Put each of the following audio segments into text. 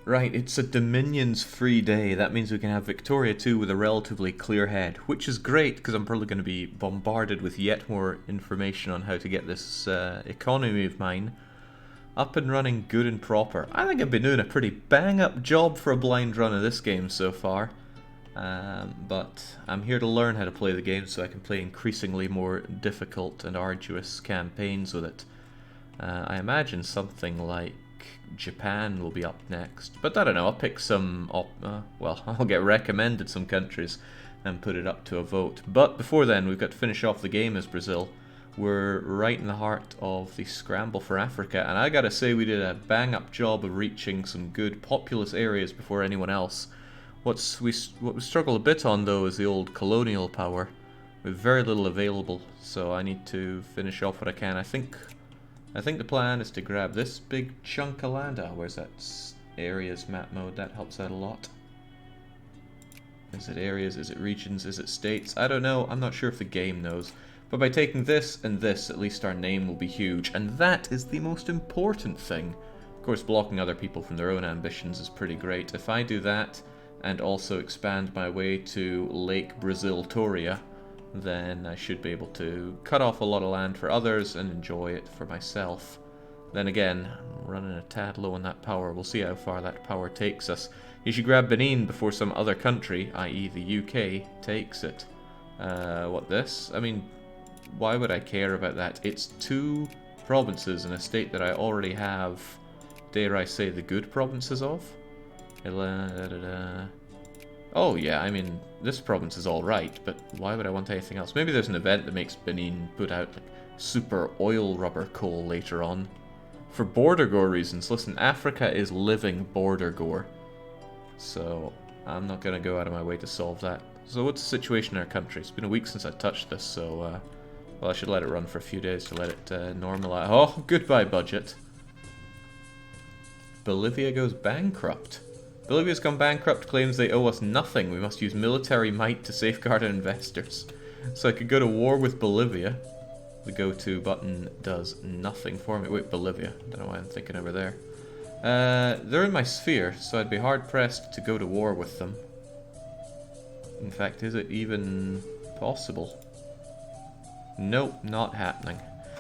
Right, it's a Dominions-free day. That means we can have Victoria 2 with a relatively clear head, which is great because I'm probably going to be bombarded with yet more information on how to get this economy of mine up and running good and proper. I think I've been doing a pretty bang-up job for a blind run of this game so far. But I'm here to learn how to play the game so I can play increasingly more difficult and arduous campaigns with it. I imagine something like Japan will be up next, but I don't know, I'll pick some up, well, I'll get recommended some countries and put it up to a vote. But before then, we've got to finish off the game as Brazil. We're right in the heart of the scramble for Africa, and I gotta say we did a bang-up job of reaching some good populous areas before anyone else. What we struggle a bit on, though, is the old colonial power, with very little available, so I need to finish off what I can. I think the plan is to grab this big chunk of land. Where's that areas map mode? That helps out a lot. Is it areas? Is it regions? Is it states? I don't know. I'm not sure if the game knows. But by taking this and this, at least our name will be huge. And that is the most important thing. Of course, blocking other people from their own ambitions is pretty great. If I do that, and also expand my way to Lake Brasil-Toria, then I should be able to cut off a lot of land for others and enjoy it for myself. Then again, I'm running a tad low on that power. We'll see how far that power takes us. You should grab Benin before some other country, i.e. the UK, takes it. What, this? I mean, why would I care about that? It's 2 provinces in a state that I already have, dare I say, the good provinces of. Oh yeah, I mean, this province is alright, but why would I want anything else? Maybe there's an event that makes Benin put out like super oil rubber coal later on. For border gore reasons, listen, Africa is living border gore. So I'm not going to go out of my way to solve that. So what's the situation in our country? It's been a week since I touched this, so well, I should let it run for a few days to let it normalize. Oh, goodbye budget. Bolivia goes bankrupt. Bolivia's gone bankrupt, claims they owe us nothing. We must use military might to safeguard our investors. So I could go to war with Bolivia. The go-to button does nothing for me. Wait, Bolivia. Don't know why I'm thinking over there. They're in my sphere, so I'd be hard-pressed to go to war with them. In fact, is it even possible? Nope, not happening.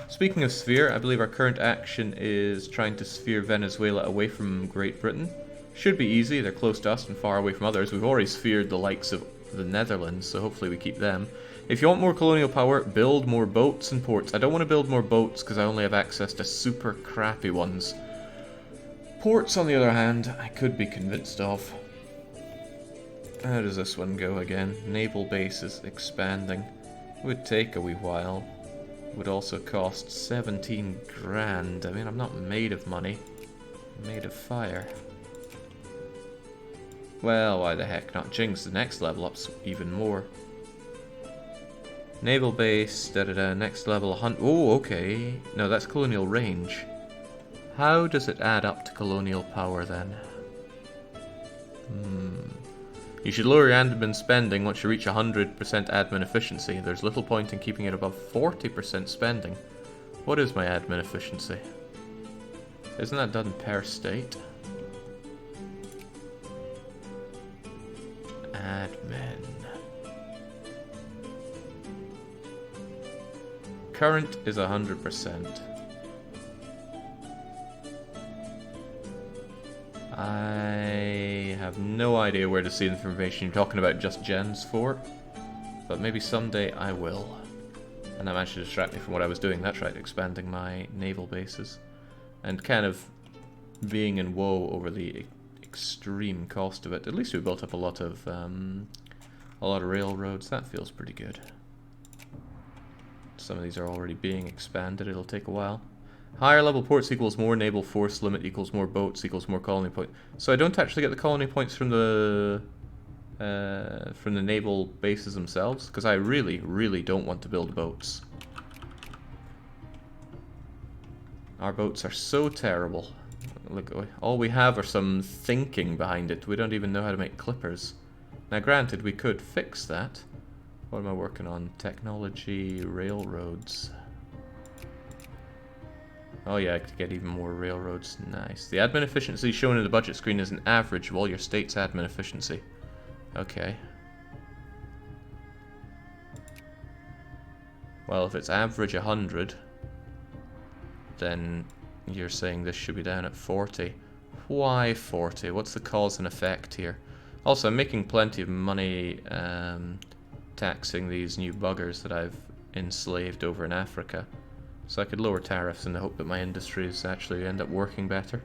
Speaking of sphere, I believe our current action is trying to sphere Venezuela away from Great Britain. Should be easy, they're close to us and far away from others. We've already sphered the likes of the Netherlands, so hopefully we keep them. If you want more colonial power, build more boats and ports. I don't want to build more boats because I only have access to super crappy ones. Ports, on the other hand, I could be convinced of. How does this one go again? Naval bases expanding. Would take a wee while. Would also cost 17 grand. I mean, I'm not made of money. I'm made of fire. Well, why the heck not? Jinx, the next level up's even more. Naval base, da-da-da, next level, hunt. Oh, okay. No, that's colonial range. How does it add up to colonial power then? You should lower your admin spending once you reach 100% admin efficiency. There's little point in keeping it above 40% spending. What is my admin efficiency? Isn't that done per state? Admin. Current is 100%. I have no idea where to see the information you're talking about just gens for, but maybe someday I will. And that managed to distract me from what I was doing. That's right, expanding my naval bases. And kind of being in woe over the extreme cost of it. At least we built up a lot of railroads. That feels pretty good. Some of these are already being expanded. It'll take a while. Higher level ports equals more naval force limit equals more boats equals more colony points. So I don't actually get the colony points from the naval bases themselves, because I really, really don't want to build boats. Our boats are so terrible. Look, all we have are some thinking behind it. We don't even know how to make clippers. Now granted, we could fix that. What am I working on? Technology, railroads. Oh yeah, to get even more railroads. Nice. The admin efficiency shown in the budget screen is an average of all your state's admin efficiency. Okay. Well, if it's average 100, then you're saying this should be down at 40. Why 40? What's the cause and effect here? Also, I'm making plenty of money taxing these new buggers that I've enslaved over in Africa. So I could lower tariffs in the hope that my industries actually end up working better.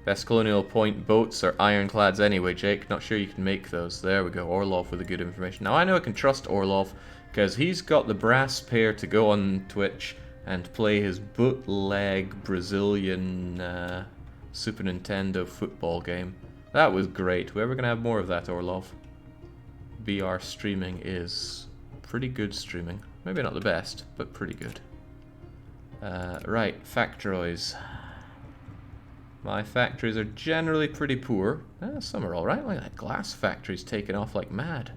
Best colonial point boats are ironclads anyway, Jake. Not sure you can make those. There we go, Orlov with the good information. Now I know I can trust Orlov because he's got the brass pair to go on Twitch and play his bootleg Brazilian Super Nintendo football game. That was great. We're ever going to have more of that, Orlov? BR streaming is pretty good streaming. Maybe not the best, but pretty good. Right, factories. My factories are generally pretty poor. Some are alright, like that glass factory's taken off like mad.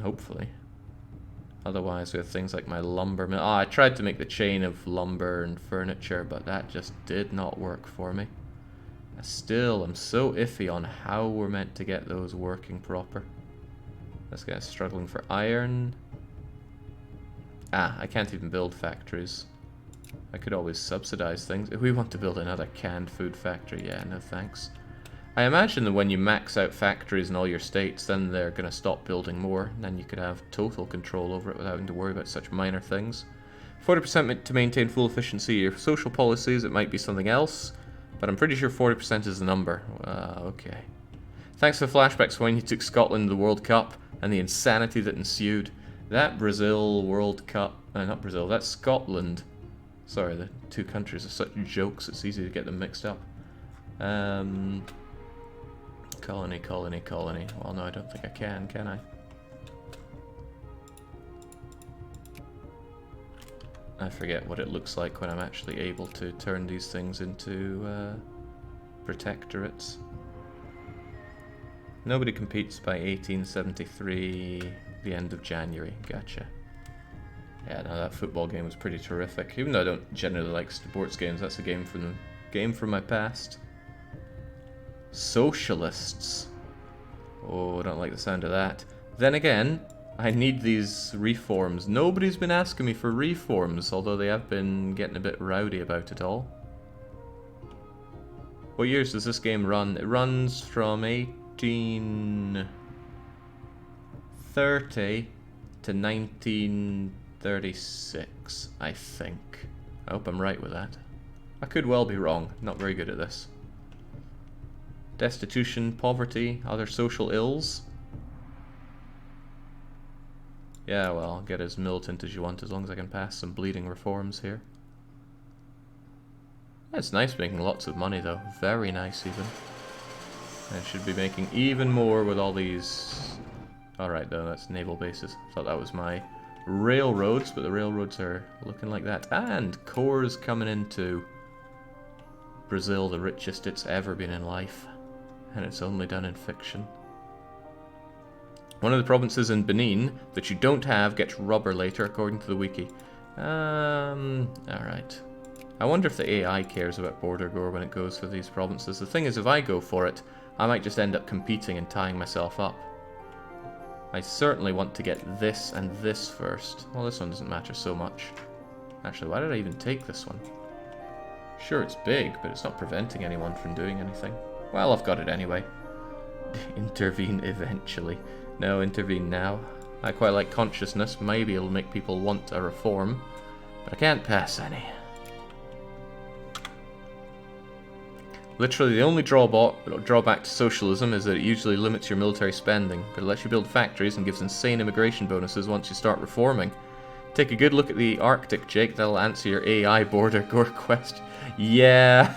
Hopefully. Otherwise we have things like my lumber mill. I tried to make the chain of lumber and furniture, but that just did not work for me. Still, I'm so iffy on how we're meant to get those working proper. This guy's struggling for iron. I can't even build factories. I could always subsidize things. If we want to build another canned food factory, yeah, no thanks. I imagine that when you max out factories in all your states, then they're going to stop building more, and then you could have total control over it without having to worry about such minor things. 40% to maintain full efficiency. Your social policies, it might be something else, but I'm pretty sure 40% is the number. Okay. Thanks for flashbacks for when you took Scotland to the World Cup and the insanity that ensued. That Brazil World Cup... not Brazil, that's Scotland. Sorry, the two countries are such jokes, it's easy to get them mixed up. Colony, colony, colony. Well, no, I don't think I can I? I forget what it looks like when I'm actually able to turn these things into protectorates. Nobody competes by 1873, the end of January. Gotcha. Yeah, no, that football game was pretty terrific. Even though I don't generally like sports games, that's a game from my past. Socialists. Oh, I don't like the sound of that. Then again, I need these reforms. Nobody's been asking me for reforms, although they have been getting a bit rowdy about it all. What years does this game run? It runs from 1830 to 1936, I think. I hope I'm right with that. I could well be wrong. Not very good at this. Destitution, poverty, other social ills. Yeah, well, get as militant as you want as long as I can pass some bleeding reforms here. It's nice making lots of money though. Very nice even. I should be making even more with all these... Alright though, that's naval bases. Thought that was my railroads, but the railroads are looking like that. And Core's coming into Brazil, the richest it's ever been in life. And it's only done in fiction. One of the provinces in Benin that you don't have gets rubber later, according to the wiki. Alright. I wonder if the AI cares about border gore when it goes for these provinces. The thing is, if I go for it, I might just end up competing and tying myself up. I certainly want to get this and this first. Well, this one doesn't matter so much. Actually, why did I even take this one? Sure, it's big, but it's not preventing anyone from doing anything. Well, I've got it anyway. Intervene eventually. No, intervene now. I quite like consciousness. Maybe it'll make people want a reform. But I can't pass any. Literally, the only drawback to socialism is that it usually limits your military spending, but it lets you build factories and gives insane immigration bonuses once you start reforming. Take a good look at the Arctic, Jake. That'll answer your AI border gore question. Yeah.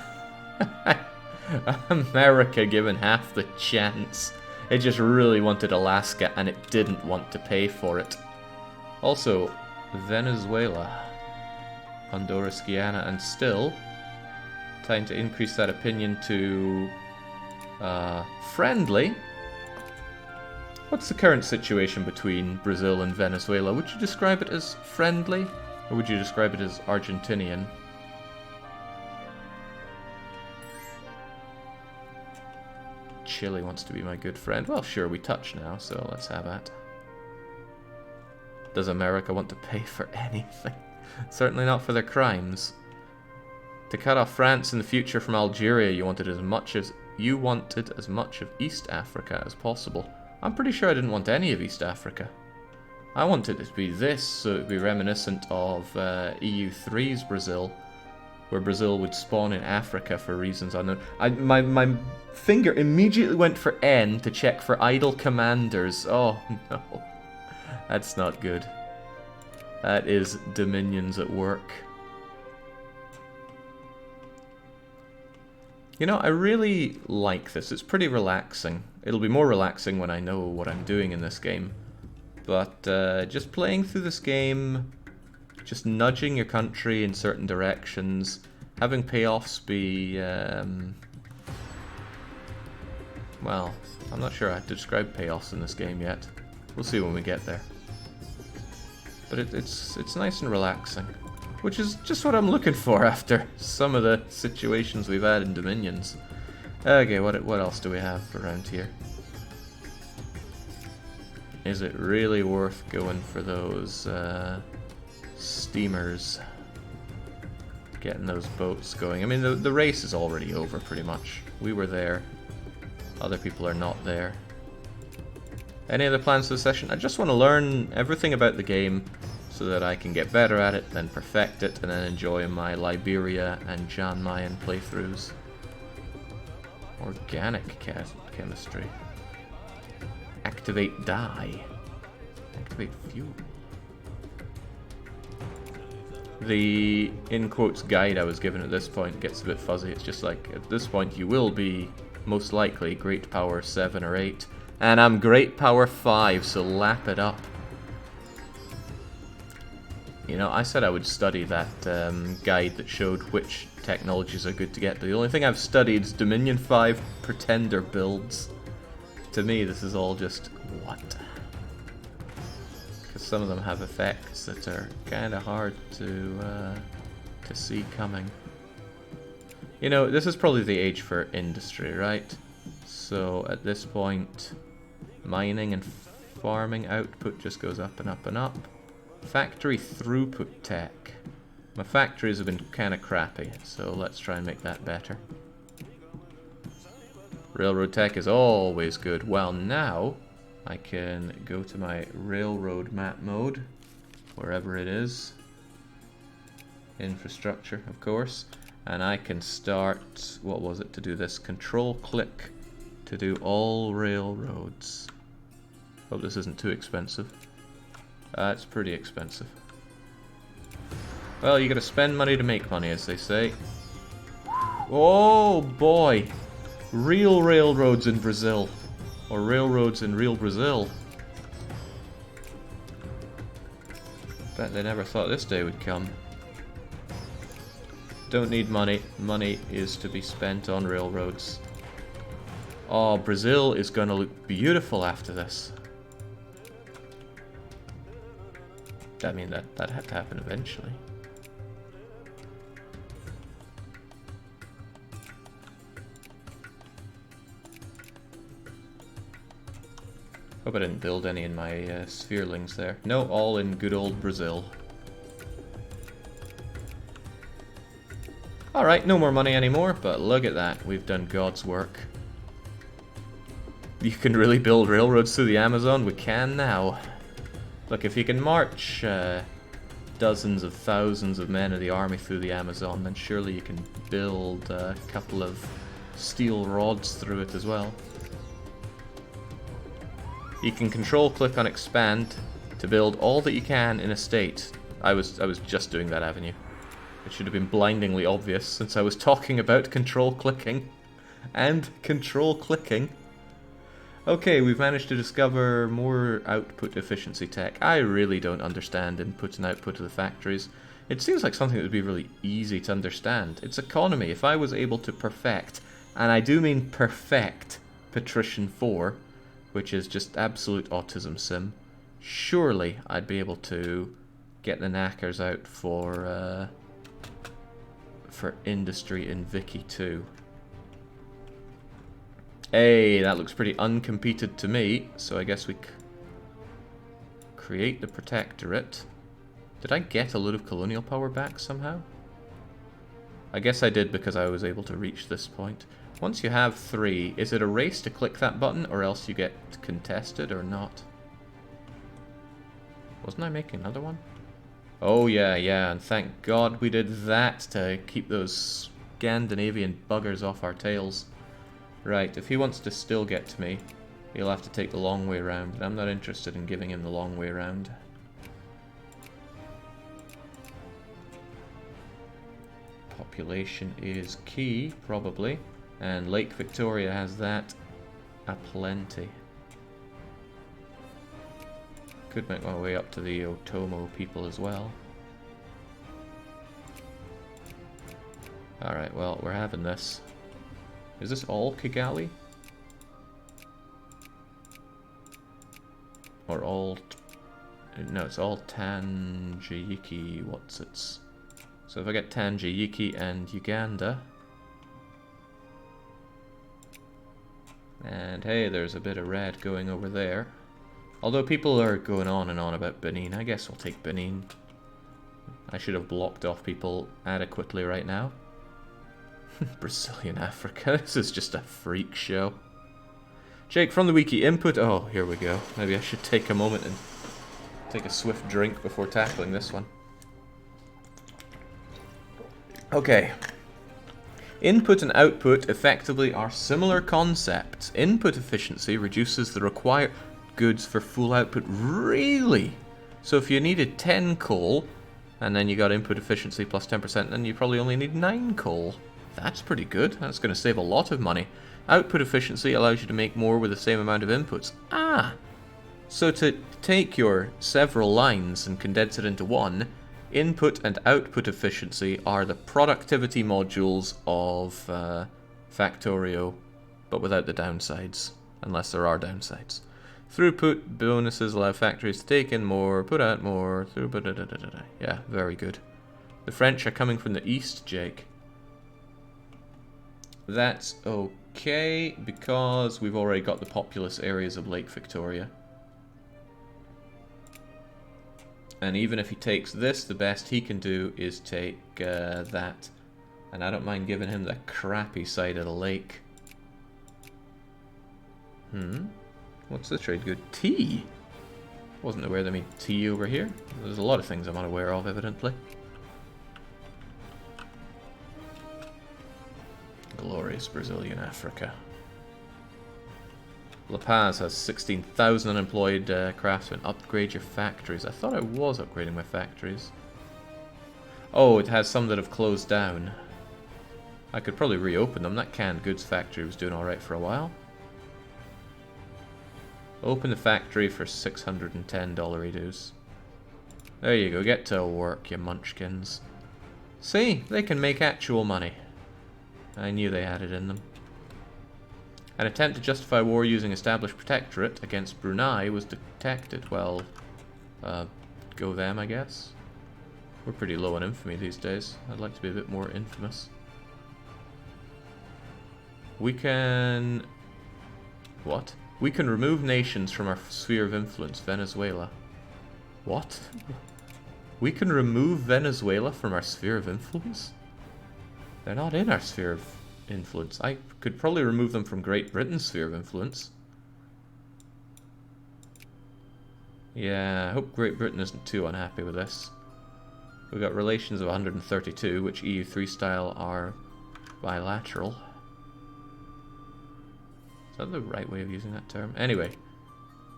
America given half the chance. It just really wanted Alaska and it didn't want to pay for it. Also, Venezuela, Honduras, Guyana, and still trying to increase that opinion to friendly. What's the current situation between Brazil and Venezuela? Would you describe it as friendly? Or would you describe it as Argentinian? Chile wants to be my good friend. Well, sure, we touch now, so let's have that. Does America want to pay for anything? Certainly not for their crimes. To cut off France in the future from Algeria, you wanted as much of East Africa as possible. I'm pretty sure I didn't want any of East Africa. I wanted it to be this, so it would be reminiscent of EU3's Brazil, where Brazil would spawn in Africa for reasons unknown. My finger immediately went for N to check for idle commanders. Oh no, that's not good. That is Dominions at work. You know, I really like this. It's pretty relaxing. It'll be more relaxing when I know what I'm doing in this game. But just playing through this game, just nudging your country in certain directions, having payoffs be, well, I'm not sure I have to describe payoffs in this game yet. We'll see when we get there. But it's nice and relaxing, which is just what I'm looking for after some of the situations we've had in Dominions. Okay, what else do we have around here? Is it really worth going for those steamers? Getting those boats going. I mean, the race is already over, pretty much. We were there. Other people are not there. Any other plans for the session? I just want to learn everything about the game so that I can get better at it, then perfect it, and then enjoy my Liberia and Jan Mayen playthroughs. Organic chemistry. Activate dye. Activate fuel. The, in quotes, guide I was given at this point gets a bit fuzzy. It's just like, at this point you will be, most likely, Great Power 7 or 8. And I'm Great Power 5, so lap it up. You know, I said I would study that guide that showed which technologies are good to get. But the only thing I've studied is Dominion 5 Pretender builds. To me, this is all just, what? Because some of them have effects that are kind of hard to see coming. You know, this is probably the age for industry, right? So at this point, mining and farming output just goes up and up and up. Factory throughput tech. My factories have been kind of crappy, so let's try and make that better. Railroad tech is always good. Well, now I can go to my railroad map mode, wherever it is. Infrastructure, of course. And I can start, what was it to do this? Control click to do all railroads. Hope this isn't too expensive. It's pretty expensive. Well, you gotta spend money to make money, as they say. Oh boy! Real railroads in Brazil. Or railroads in real Brazil. Bet they never thought this day would come. Don't need money. Money is to be spent on railroads. Oh, Brazil is gonna look beautiful after this. I mean, that had to happen eventually. Hope I didn't build any in my spherelings there. No, all in good old Brazil. Alright, no more money anymore, but look at that. We've done God's work. You can really build railroads through the Amazon? We can now. Look, if you can march dozens of thousands of men of the army through the Amazon, then surely you can build a couple of steel rods through it as well. You can control click on expand to build all that you can in a state. I was just doing that avenue. It should have been blindingly obvious since I was talking about control clicking and control clicking. Okay, we've managed to discover more output efficiency tech. I really don't understand input and output of the factories. It seems like something that would be really easy to understand. It's economy. If I was able to perfect, and I do mean perfect, Patrician 4, which is just absolute autism sim, surely I'd be able to get the knackers out for industry in Vicky too. Hey, that looks pretty uncompeted to me, so I guess we create the protectorate. Did I get a load of colonial power back somehow? I guess I did because I was able to reach this point. Once you have 3, is it a race to click that button or else you get contested or not? Wasn't I making another one? Oh yeah, and thank God we did that to keep those Scandinavian buggers off our tails. Right, if he wants to still get to me, he'll have to take the long way around, and I'm not interested in giving him the long way around. Population is key, probably, and Lake Victoria has that aplenty. Could make my way up to the Otomo people as well. Alright, well, we're having this. Is this all Kigali? Or all... No, it's all Tanjiki, what's it? So if I get Tanjiki and Uganda... And hey, there's a bit of red going over there. Although people are going on and on about Benin, I guess we'll take Benin. I should have blocked off people adequately right now. Brazilian Africa, this is just a freak show. Jake, from the wiki, input... Oh, here we go. Maybe I should take a moment and take a swift drink before tackling this one. Okay. Input and output effectively are similar concepts. Input efficiency reduces the required goods for full output. Really? So if you needed 10 coal, and then you got input efficiency plus 10%, then you probably only need 9 coal. That's pretty good. That's going to save a lot of money. Output efficiency allows you to make more with the same amount of inputs. Ah! So to take your several lines and condense it into one, input and output efficiency are the productivity modules of Factorio, but without the downsides, unless there are downsides. Throughput bonuses allow factories to take in more, put out more, throughput, yeah, very good. The French are coming from the east, Jake. That's okay, because we've already got the populous areas of Lake Victoria. And even if he takes this, the best he can do is take that. And I don't mind giving him the crappy side of the lake. What's the trade good? Tea? Wasn't aware they made tea over here. There's a lot of things I'm unaware of, evidently. Glorious Brazilian Africa. La Paz has 16,000 unemployed craftsmen. Upgrade your factories. I thought I was upgrading my factories. Oh, it has some that have closed down. I could probably reopen them. That canned goods factory was doing alright for a while. Open the factory for $610 dues. There you go. Get to work, you munchkins. See? They can make actual money. I knew they had it in them. An attempt to justify war using established protectorate against Brunei was detected. Well, go them, I guess. We're pretty low on infamy these days. I'd like to be a bit more infamous. We can... What? We can remove nations from our sphere of influence. Venezuela. What? We can remove Venezuela from our sphere of influence? They're not in our sphere of influence. I could probably remove them from Great Britain's sphere of influence. Yeah, I hope Great Britain isn't too unhappy with this. We've got relations of 132, which EU3 style are bilateral. Is that the right way of using that term? Anyway,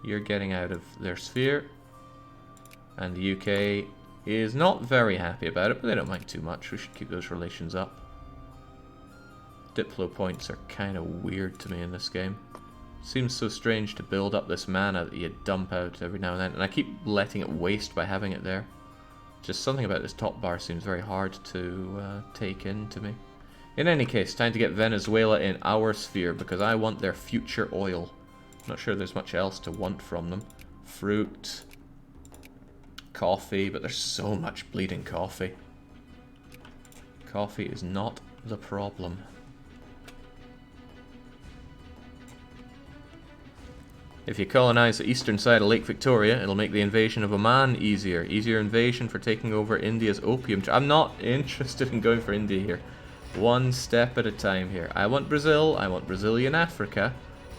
you're getting out of their sphere. And the UK is not very happy about it, but they don't mind too much. We should keep those relations up. Diplo points are kind of weird to me in this game. Seems so strange to build up this mana that you dump out every now and then, and I keep letting it waste by having it there. Just something about this top bar seems very hard to take in to me. In any case, time to get Venezuela in our sphere, because I want their future oil. Not sure there's much else to want from them. Fruit. coffee, but there's so much bleeding coffee. Coffee is not the problem. If you colonize the eastern side of Lake Victoria, it'll make the invasion of Oman easier. Easier invasion for taking over India's opium trade. I'm not interested in going for India here. One step at a time here. I want Brazil. I want Brazilian Africa.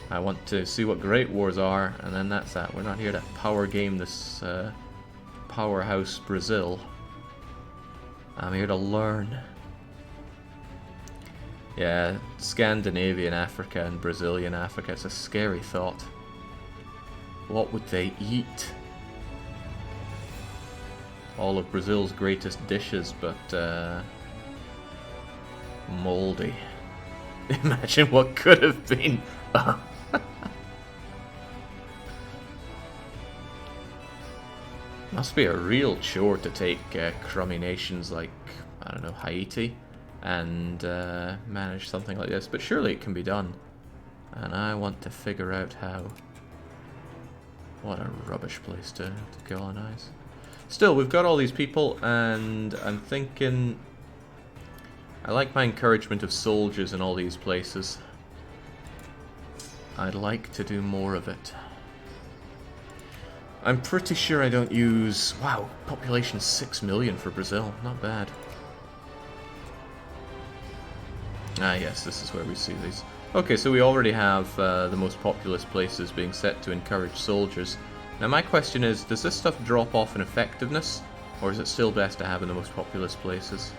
I want to see what great wars are, and then that's that. We're not here to power game this powerhouse Brazil. I'm here to learn. Yeah, Scandinavian Africa and Brazilian Africa. It's a scary thought. What would they eat? All of Brazil's greatest dishes, but moldy. Imagine what could have been. Must be a real chore to take crummy nations like, I don't know, Haiti and manage something like this, but surely it can be done. And I want to figure out how. What a rubbish place to colonize. Still, we've got all these people, and I'm thinking I like my encouragement of soldiers in all these places. I'd like to do more of it. I'm pretty sure I don't use... Wow, population 6 million for Brazil. Not bad. Ah yes, this is where we see these. Okay, so we already have the most populous places being set to encourage soldiers. Now my question is, does this stuff drop off in effectiveness? Or is it still best to have in the most populous places?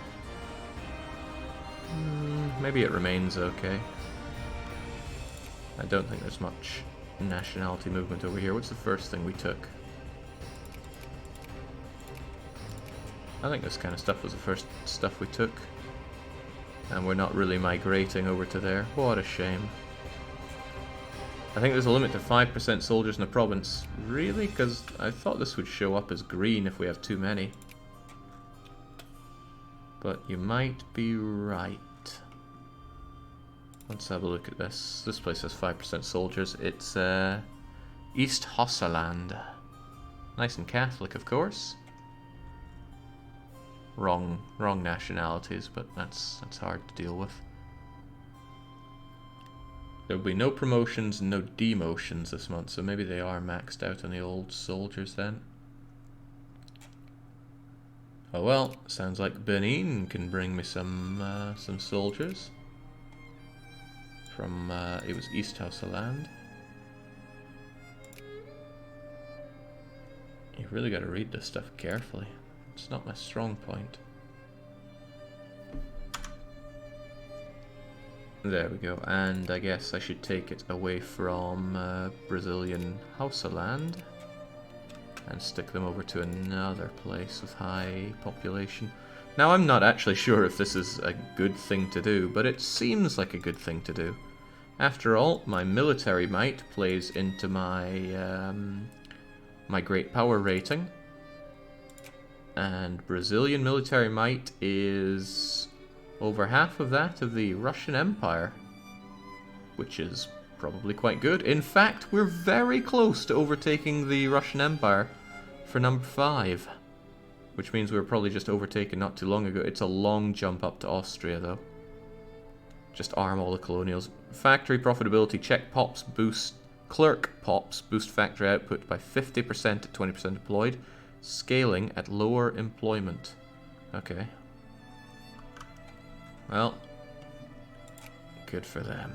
Maybe it remains okay. I don't think there's much nationality movement over here. What's the first thing we took? I think this kind of stuff was the first stuff we took. And we're not really migrating over to there. What a shame. I think there's a limit to 5% soldiers in the province. Really? Because I thought this would show up as green if we have too many. But you might be right. Let's have a look at this. This place has 5% soldiers. It's East Hossaland. Nice and Catholic, of course. Wrong nationalities, but that's hard to deal with. There'll be no promotions, no demotions this month, so maybe they are maxed out on the old soldiers then. Oh well, sounds like Benin can bring me some soldiers. From it was East Hossaland. You've really got to read this stuff carefully. It's not my strong point. There we go, and I guess I should take it away from Brazilian Hausaland and stick them over to another place with high population. Now I'm not actually sure if this is a good thing to do, but it seems like a good thing to do. After all, my military might plays into my my great power rating. And Brazilian military might is over half of that of the Russian Empire, which is probably quite good. In fact, we're very close to overtaking the Russian Empire for number 5, which means we were probably just overtaken not too long ago. It's a long jump up to Austria, though. Just arm all the colonials. Factory profitability, check pops boost, clerk pops boost factory output by 50% at 20% employed. Scaling at lower employment. Okay. Well, good for them.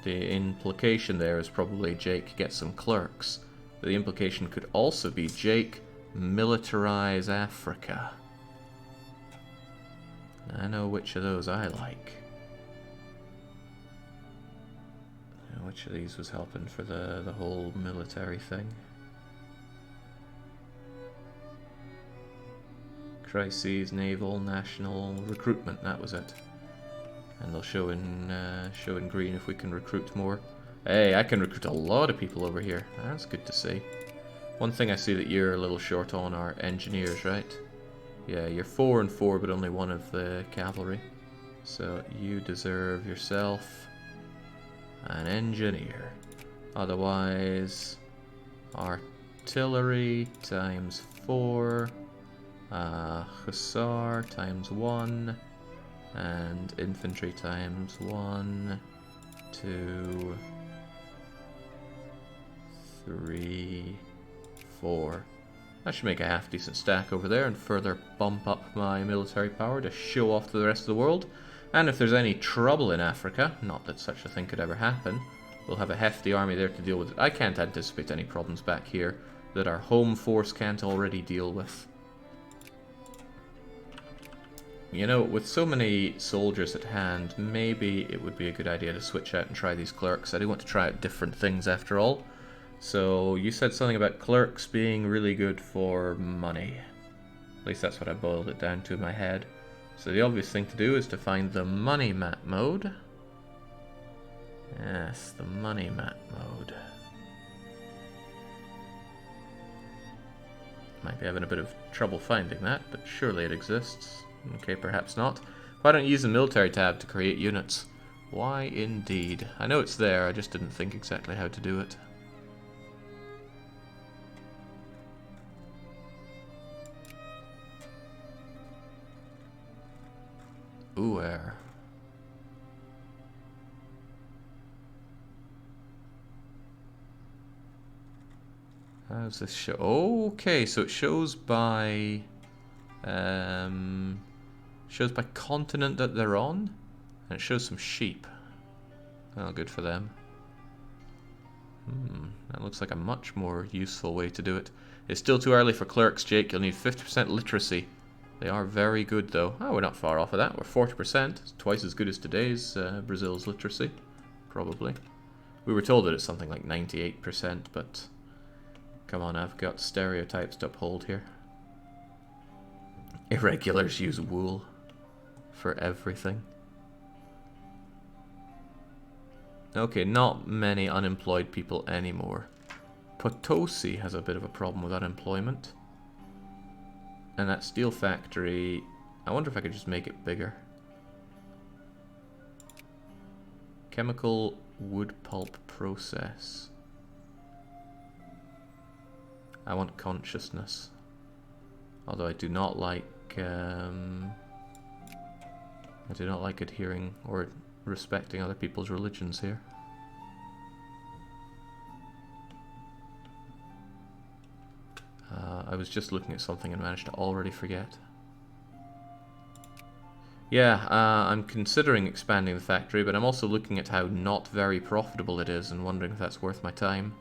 The implication there is probably Jake gets some clerks. The implication could also be Jake militarize Africa. I know which of those I like. Which of these was helping for the whole military thing? Crises, naval, national, recruitment, that was it. And they'll show in green if we can recruit more. Hey, I can recruit a lot of people over here. That's good to see. One thing I see that you're a little short on are engineers, right? Yeah, you're 4 and 4, but only 1 of the cavalry. So you deserve yourself an engineer. Otherwise, artillery times 4, hussar times 1, and infantry times 1, 2, 3, 4. That should make a half decent stack over there and further bump up my military power to show off to the rest of the world. And if there's any trouble in Africa, not that such a thing could ever happen, we'll have a hefty army there to deal with it. I can't anticipate any problems back here that our home force can't already deal with. You know, with so many soldiers at hand, maybe it would be a good idea to switch out and try these clerks. I do want to try out different things after all. So, you said something about clerks being really good for money. At least that's what I boiled it down to in my head. So the obvious thing to do is to find the money map mode. Yes, the money map mode. Might be having a bit of trouble finding that, but surely it exists. Okay, perhaps not. Why don't you use the military tab to create units? Why indeed? I know it's there, I just didn't think exactly how to do it. Ooh, air. How's this show? Okay, so it shows by continent that they're on, and it shows some sheep. Oh, good for them. That looks like a much more useful way to do it. It's still too early for clerks, Jake. You'll need 50% literacy. They are very good, though. Oh, we're not far off of that. We're 40%. It's twice as good as today's Brazil's literacy, probably. We were told that it's something like 98%, but come on, I've got stereotypes to uphold here. Irregulars use wool for everything. Okay, not many unemployed people anymore. Potosi has a bit of a problem with unemployment. And that steel factory, I wonder if I could just make it bigger. Chemical wood pulp process. I want consciousness. Although I do not like adhering or respecting other people's religions here. I was just looking at something and managed to already forget. Yeah, I'm considering expanding the factory, but I'm also looking at how not very profitable it is and wondering if that's worth my time.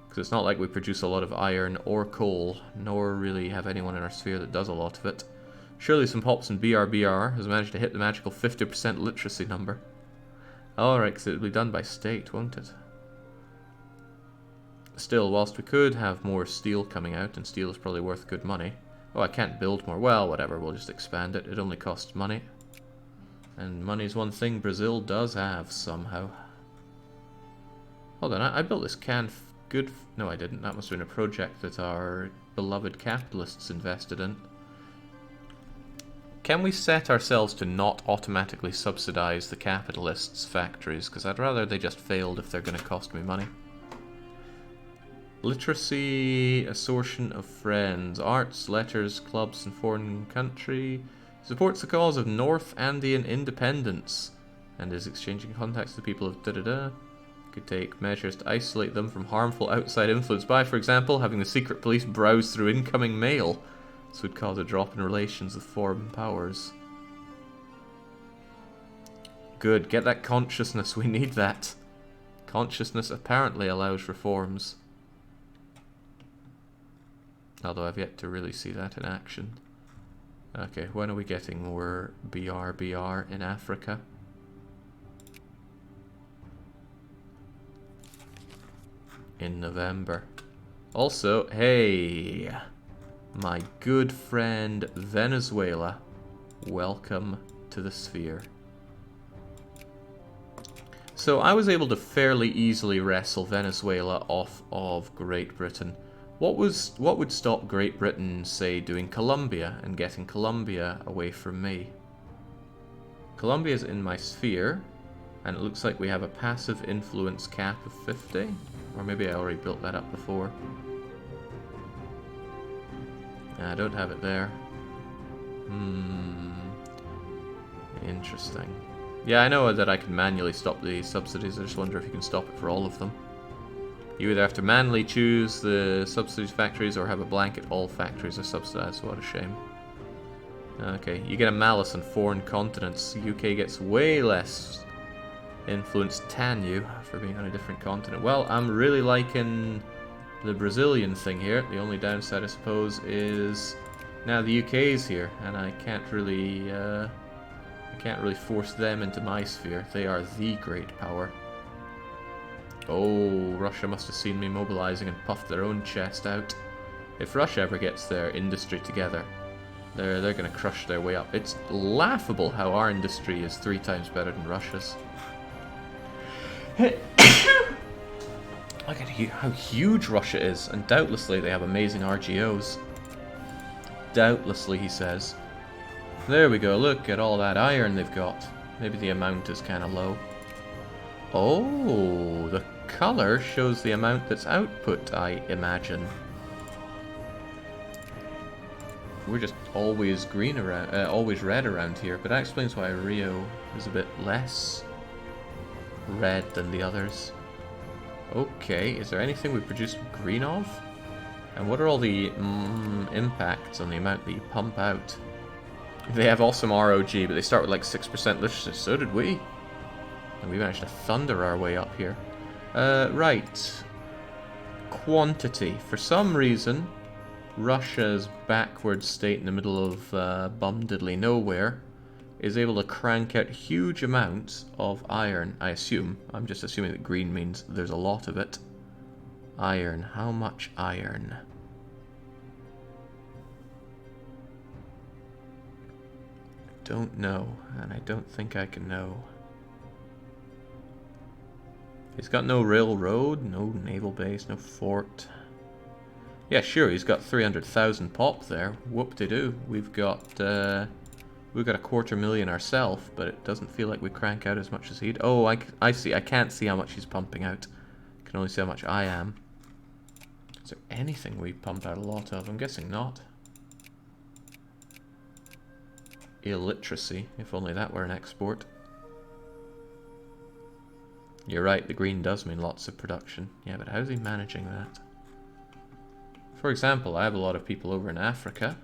Because it's not like we produce a lot of iron or coal, nor really have anyone in our sphere that does a lot of it. Surely some pops in BRBR has managed to hit the magical 50% literacy number. Alright, because it'll be done by state, won't it? Still, whilst we could have more steel coming out, and steel is probably worth good money. Oh, I can't build more. Well, whatever, we'll just expand it. It only costs money. And money's one thing Brazil does have, somehow. Hold on, I built this no, I didn't. That must have been a project that our beloved capitalists invested in. Can we set ourselves to not automatically subsidize the capitalists' factories? Because I'd rather they just failed if they're going to cost me money. Literacy, assortion of friends, arts, letters, clubs in foreign country. Supports the cause of North Andean independence and is exchanging contacts with people of da-da-da. Could take measures to isolate them from harmful outside influence by, for example, having the secret police browse through incoming mail. This would cause a drop in relations with foreign powers. Good, get that consciousness, we need that. Consciousness apparently allows reforms. Although I've yet to really see that in action. Okay, when are we getting more BRBR in Africa? In November. Also, hey, my good friend Venezuela, welcome to the sphere. So I was able to fairly easily wrestle Venezuela off of Great Britain. What would stop Great Britain, say, doing Colombia and getting Colombia away from me? Colombia is in my sphere, and it looks like we have a passive influence cap of 50. Or maybe I already built that up before. I don't have it there. Interesting. Yeah, I know that I can manually stop the subsidies. I just wonder if you can stop it for all of them. You either have to manually choose the subsidies factories or have a blanket all factories are subsidized. What a shame. Okay, you get a malus on foreign continents. UK gets way less influence than you for being on a different continent. Well, I'm really liking the Brazilian thing here. The only downside, I suppose, is now the UK is here, and I can't really force them into my sphere. They are the great power. Oh, Russia must have seen me mobilizing and puffed their own chest out. If Russia ever gets their industry together, they're going to crush their way up. It's laughable how our industry is 3 times better than Russia's. Look at how huge Russia is, and doubtlessly they have amazing RGOs. Doubtlessly, he says. There we go, look at all that iron they've got. Maybe the amount is kind of low. Oh, the color shows the amount that's output, I imagine. We're just always green around, always red around here, but that explains why Rio is a bit less red than the others. Okay, is there anything we produce green of? And what are all the impacts on the amount that you pump out? They have awesome ROG, but they start with like 6% literacy. So did we. And we managed to thunder our way up here. Right. Quantity. For some reason, Russia's backward state in the middle of bum-diddly nowhere is able to crank out huge amounts of iron, I assume. I'm just assuming that green means there's a lot of it. Iron. How much iron? I don't know, and I don't think I can know. He's got no railroad, no naval base, no fort. Yeah, sure, he's got 300,000 pop there. Whoop-de-doo. We've got a 250,000 ourselves, but it doesn't feel like we crank out as much as he'd. Oh, I see. I can't see how much he's pumping out. I can only see how much I am. Is there anything we pump out a lot of? I'm guessing not. Illiteracy, if only that were an export. You're right, the green does mean lots of production. Yeah, but how's he managing that? For example, I have a lot of people over in Africa.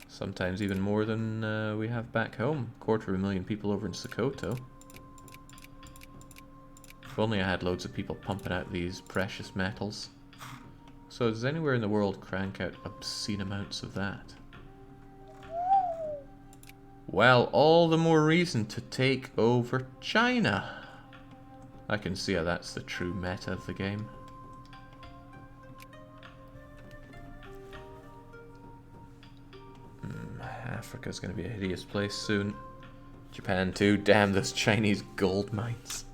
Sometimes even more than we have back home. 250,000 people over in Sokoto. If only I had loads of people pumping out these precious metals. So does anywhere in the world crank out obscene amounts of that? Well, all the more reason to take over China. I can see how that's the true meta of the game. Africa's going to be a hideous place soon. Japan too. Damn those Chinese gold mines.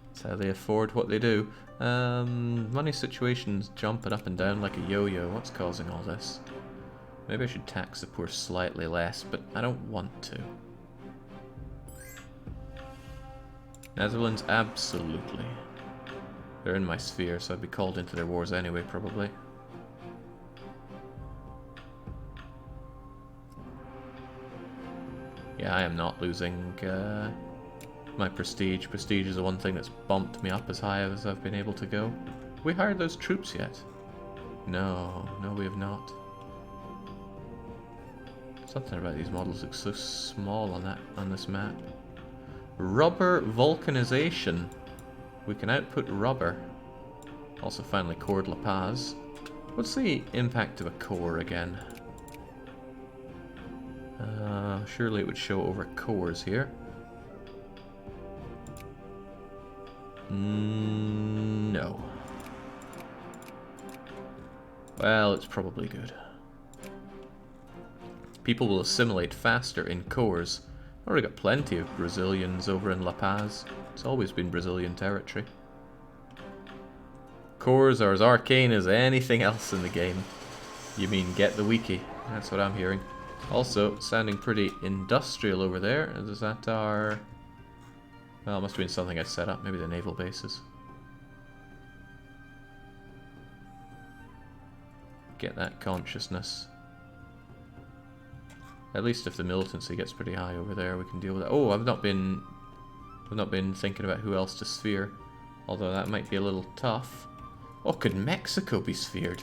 That's how they afford what they do. Money situation's jumping up and down like a yo-yo. What's causing all this? Maybe I should tax the poor slightly less, but I don't want to. Netherlands, absolutely. They're in my sphere, so I'd be called into their wars anyway, probably. Yeah, I am not losing my prestige. Prestige is the one thing that's bumped me up as high as I've been able to go. Have we hired those troops yet? No, we have not. Something about these models looks so small on this map. Rubber vulcanization. We can output rubber. Also finally cored La Paz. What's the impact of a core again? Surely it would show over cores here. No. Well, it's probably good. People will assimilate faster in cores. I've already got plenty of Brazilians over in La Paz. It's always been Brazilian territory. Cores are as arcane as anything else in the game. You mean get the wiki? That's what I'm hearing. Also, sounding pretty industrial over there. Is that our... Well, it must have been something I set up. Maybe the naval bases. get that consciousness. At least if the militancy gets pretty high over there, we can deal with that. Oh, I've not been thinking about who else to sphere, although that might be a little tough. Oh, could Mexico be sphered?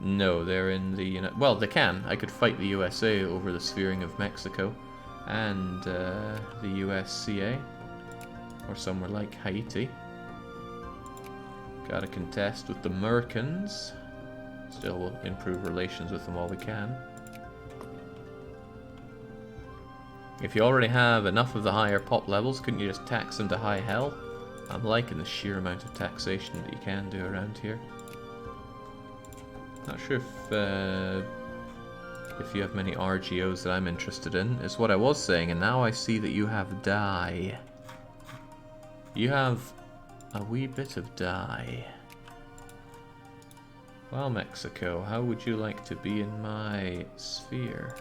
No, they're in the... well, they can. I could fight the USA over the sphering of Mexico and the USCA, or somewhere like Haiti. Gotta contest with the Mercans. Still, we'll improve relations with them all we can. If you already have enough of the higher pop levels, couldn't you just tax them to high hell? I'm liking the sheer amount of taxation that you can do around here. Not sure if you have many RGOs that I'm interested in, is what I was saying, and now I see that you have dye. You have a wee bit of dye. Well, Mexico, how would you like to be in my sphere?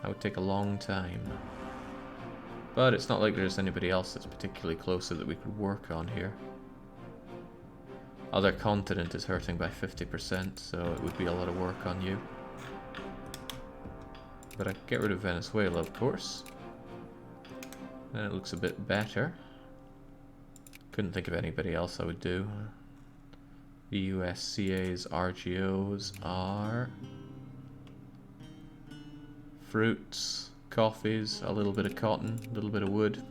That would take a long time. But it's not like there's anybody else that's particularly closer that we could work on here. Other continent is hurting by 50%, so it would be a lot of work on you. But I could get rid of Venezuela, of course. Then it looks a bit better. Couldn't think of anybody else I would do. The USCA's RGOs are fruits, coffees, a little bit of cotton, a little bit of wood.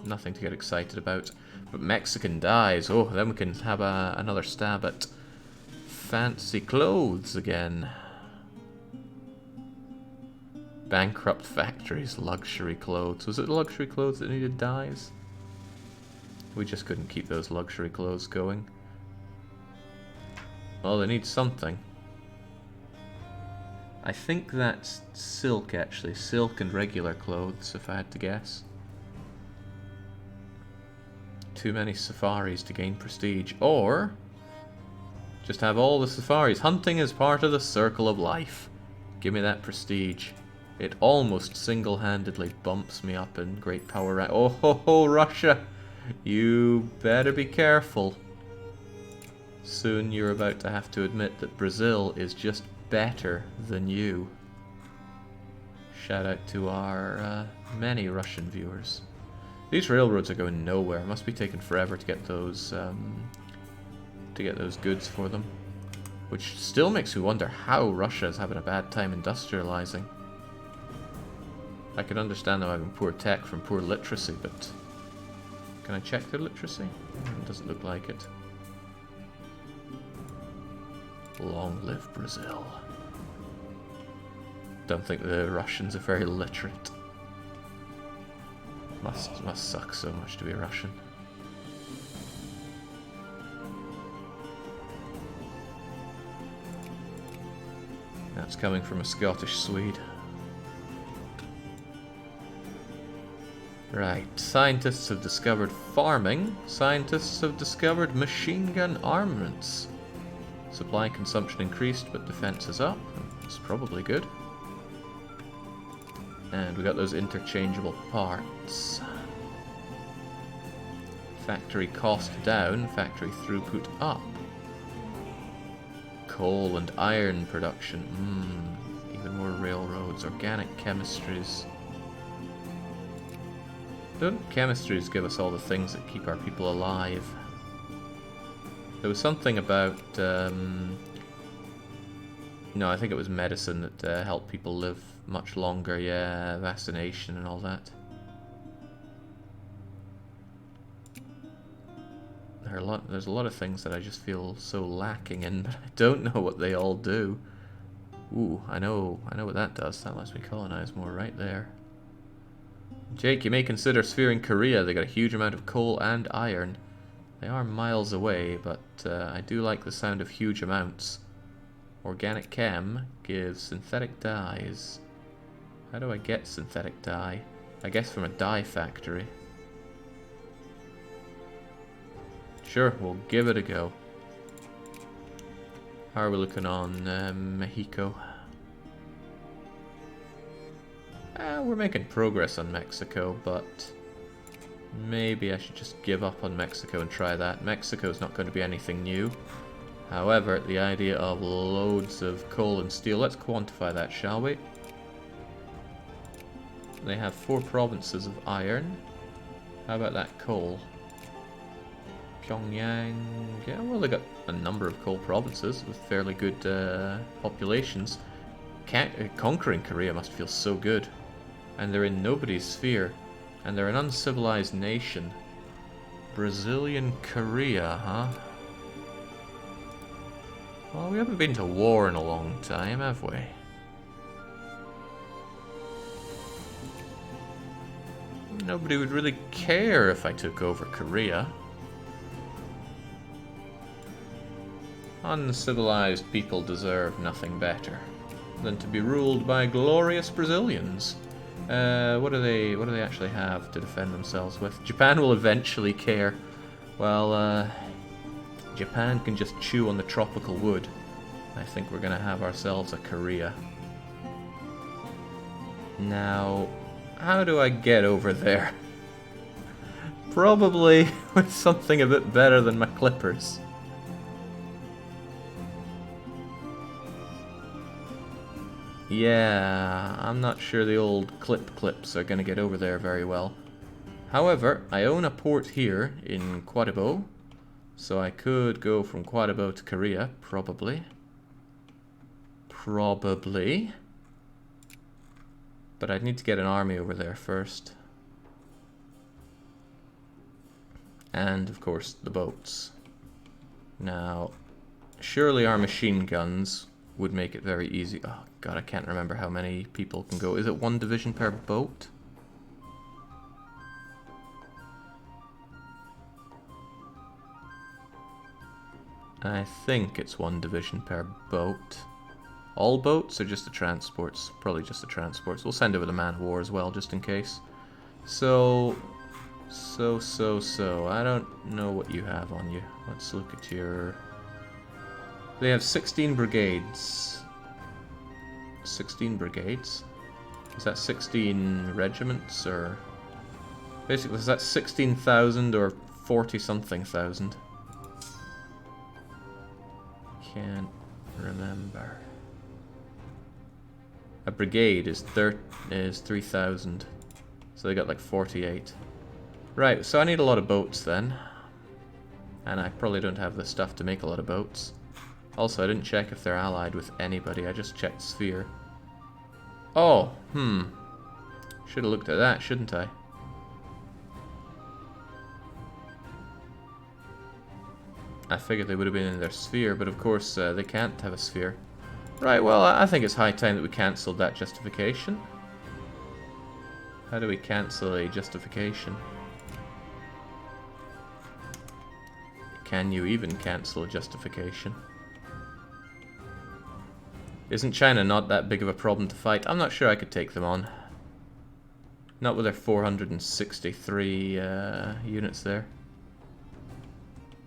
Nothing to get excited about. But Mexican dyes, oh, then we can have another stab at fancy clothes again. Bankrupt factories, luxury clothes. Was it luxury clothes that needed dyes? We just couldn't keep those luxury clothes going. Well, they need something. I think that's silk, actually. Silk and regular clothes, if I had to guess. Too many safaris to gain prestige. Or just have all the safaris. Hunting is part of the circle of life. Give me that prestige. It almost single-handedly bumps me up in great power. Oh ho ho, Russia! You better be careful. Soon you're about to have to admit that Brazil is just better than you. Shout out to our many Russian viewers. These railroads are going nowhere. It must be taking forever to get those goods for them. Which still makes me wonder how Russia is having a bad time industrializing. I can understand them having poor tech from poor literacy, but can I check their literacy? It doesn't look like it. Long live Brazil. Don't think the Russians are very literate. Must suck so much to be Russian. That's coming from a Scottish Swede. Right, scientists have discovered farming. Scientists have discovered machine gun armaments. Supply and consumption increased, but defense is up. It's probably good. And we got those interchangeable parts. Factory cost down, factory throughput up. Coal and iron production. Even more railroads, organic chemistries. Don't chemistries give us all the things that keep our people alive? There was something about, no, I think it was medicine that helped people live much longer, yeah, vaccination and all that. There's a lot of things that I just feel so lacking in, but I don't know what they all do. Ooh, I know what that does. That lets me colonize more right there. Jake, you may consider sphering Korea. They got a huge amount of coal and iron. They are miles away, but I do like the sound of huge amounts. Organic chem gives synthetic dyes. How do I get synthetic dye? I guess from a dye factory. Sure, we'll give it a go. How are we looking on Mexico? We're making progress on Mexico, but Maybe I should just give up on Mexico and try that. Mexico's not going to be anything new. However, the idea of loads of coal and steel, let's quantify that, shall we? They have 4 provinces of iron. How about that coal? Pyongyang, yeah, well, they got a number of coal provinces with fairly good populations. Conquering Korea must feel so good. And they're in nobody's sphere. And they're an uncivilized nation. Brazilian Korea, huh? Well, we haven't been to war in a long time, have we? Nobody would really care if I took over Korea. Uncivilized people deserve nothing better than to be ruled by glorious Brazilians. What do they actually have to defend themselves with? Japan will eventually care. Well, Japan can just chew on the tropical wood. I think we're gonna have ourselves a Korea. Now, how do I get over there? Probably with something a bit better than my clippers. Yeah, I'm not sure the old clips are gonna get over there very well. However, I own a port here in Quadibo, so I could go from Quadibo to Korea, probably. But I'd need to get an army over there first. And, of course, the boats. Now, surely our machine guns would make it very easy. Oh god, I can't remember how many people can go. Is it 1 division per boat? I think it's 1 division per boat. All boats or just the transports? Probably just the transports. We'll send over the man-of-war as well, just in case. So, I don't know what you have on you. Let's look at your... They have 16 brigades. 16 brigades? Is that 16 regiments, or... Basically, is that 16,000 or 40-something thousand? Can't remember. A brigade is 3,000. So they got like 48. Right, so I need a lot of boats then. And I probably don't have the stuff to make a lot of boats. Also, I didn't check if they're allied with anybody. I just checked Sphere. Oh, should have looked at that, shouldn't I? I figured they would have been in their sphere, but of course they can't have a sphere. Right, well, I think it's high time that we cancelled that justification. How do we cancel a justification? Can you even cancel a justification? Isn't China not that big of a problem to fight? I'm not sure I could take them on. Not with their 463 units there.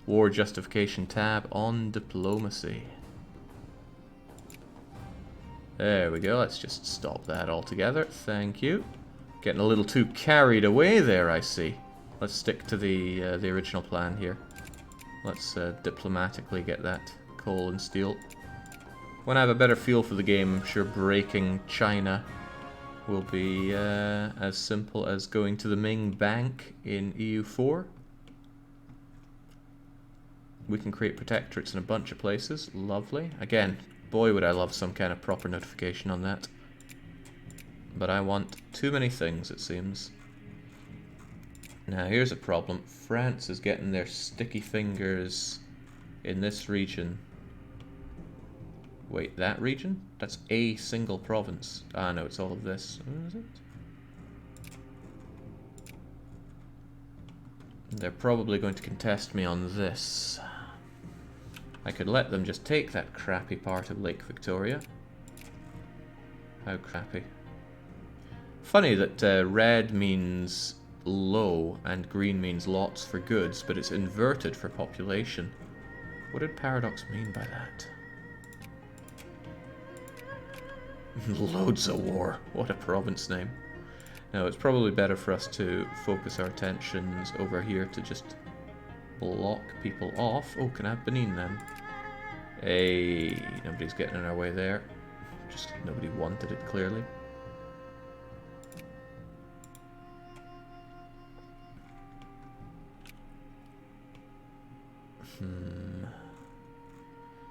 War justification tab on diplomacy. There we go, let's just stop that altogether. Thank you. Getting a little too carried away there, I see. Let's stick to the original plan here. Let's diplomatically get that coal and steel. When I have a better feel for the game, I'm sure breaking China will be as simple as going to the Ming Bank in EU4. We can create protectorates in a bunch of places. Lovely. Again, boy would I love some kind of proper notification on that. But I want too many things, it seems. Now, here's a problem. France is getting their sticky fingers in this region. Wait, that region? That's a single province. Ah, no, it's all of this. What is it? They're probably going to contest me on this. I could let them just take that crappy part of Lake Victoria. How crappy. Funny that red means low and green means lots for goods, but it's inverted for population. What did Paradox mean by that? Loads of war. What a province name. No, it's probably better for us to focus our attentions over here to just block people off. Oh, can I have Benin then? Hey, nobody's getting in our way there. Just nobody wanted it, clearly.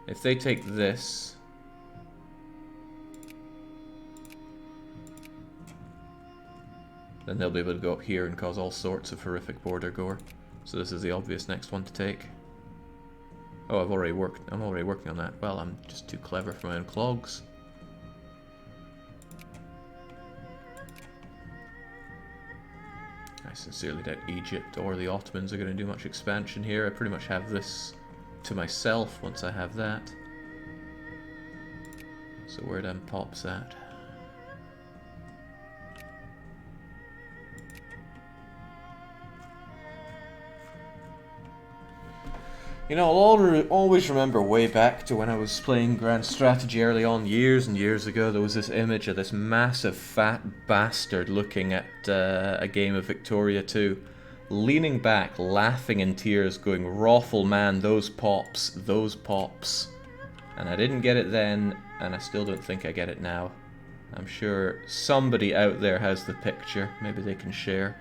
If they take this... then they'll be able to go up here and cause all sorts of horrific border gore. So this is the obvious next one to take. Oh, I'm already working on that. Well, I'm just too clever for my own clogs. I sincerely doubt Egypt or the Ottomans are going to do much expansion here. I pretty much have this to myself once I have that. So where them pops at? You know, I'll always remember way back to when I was playing Grand Strategy early on, years and years ago, there was this image of this massive fat bastard looking at a game of Victoria 2, leaning back, laughing in tears, going, "Rawful man, those pops, those pops." And I didn't get it then, and I still don't think I get it now. I'm sure somebody out there has the picture, maybe they can share.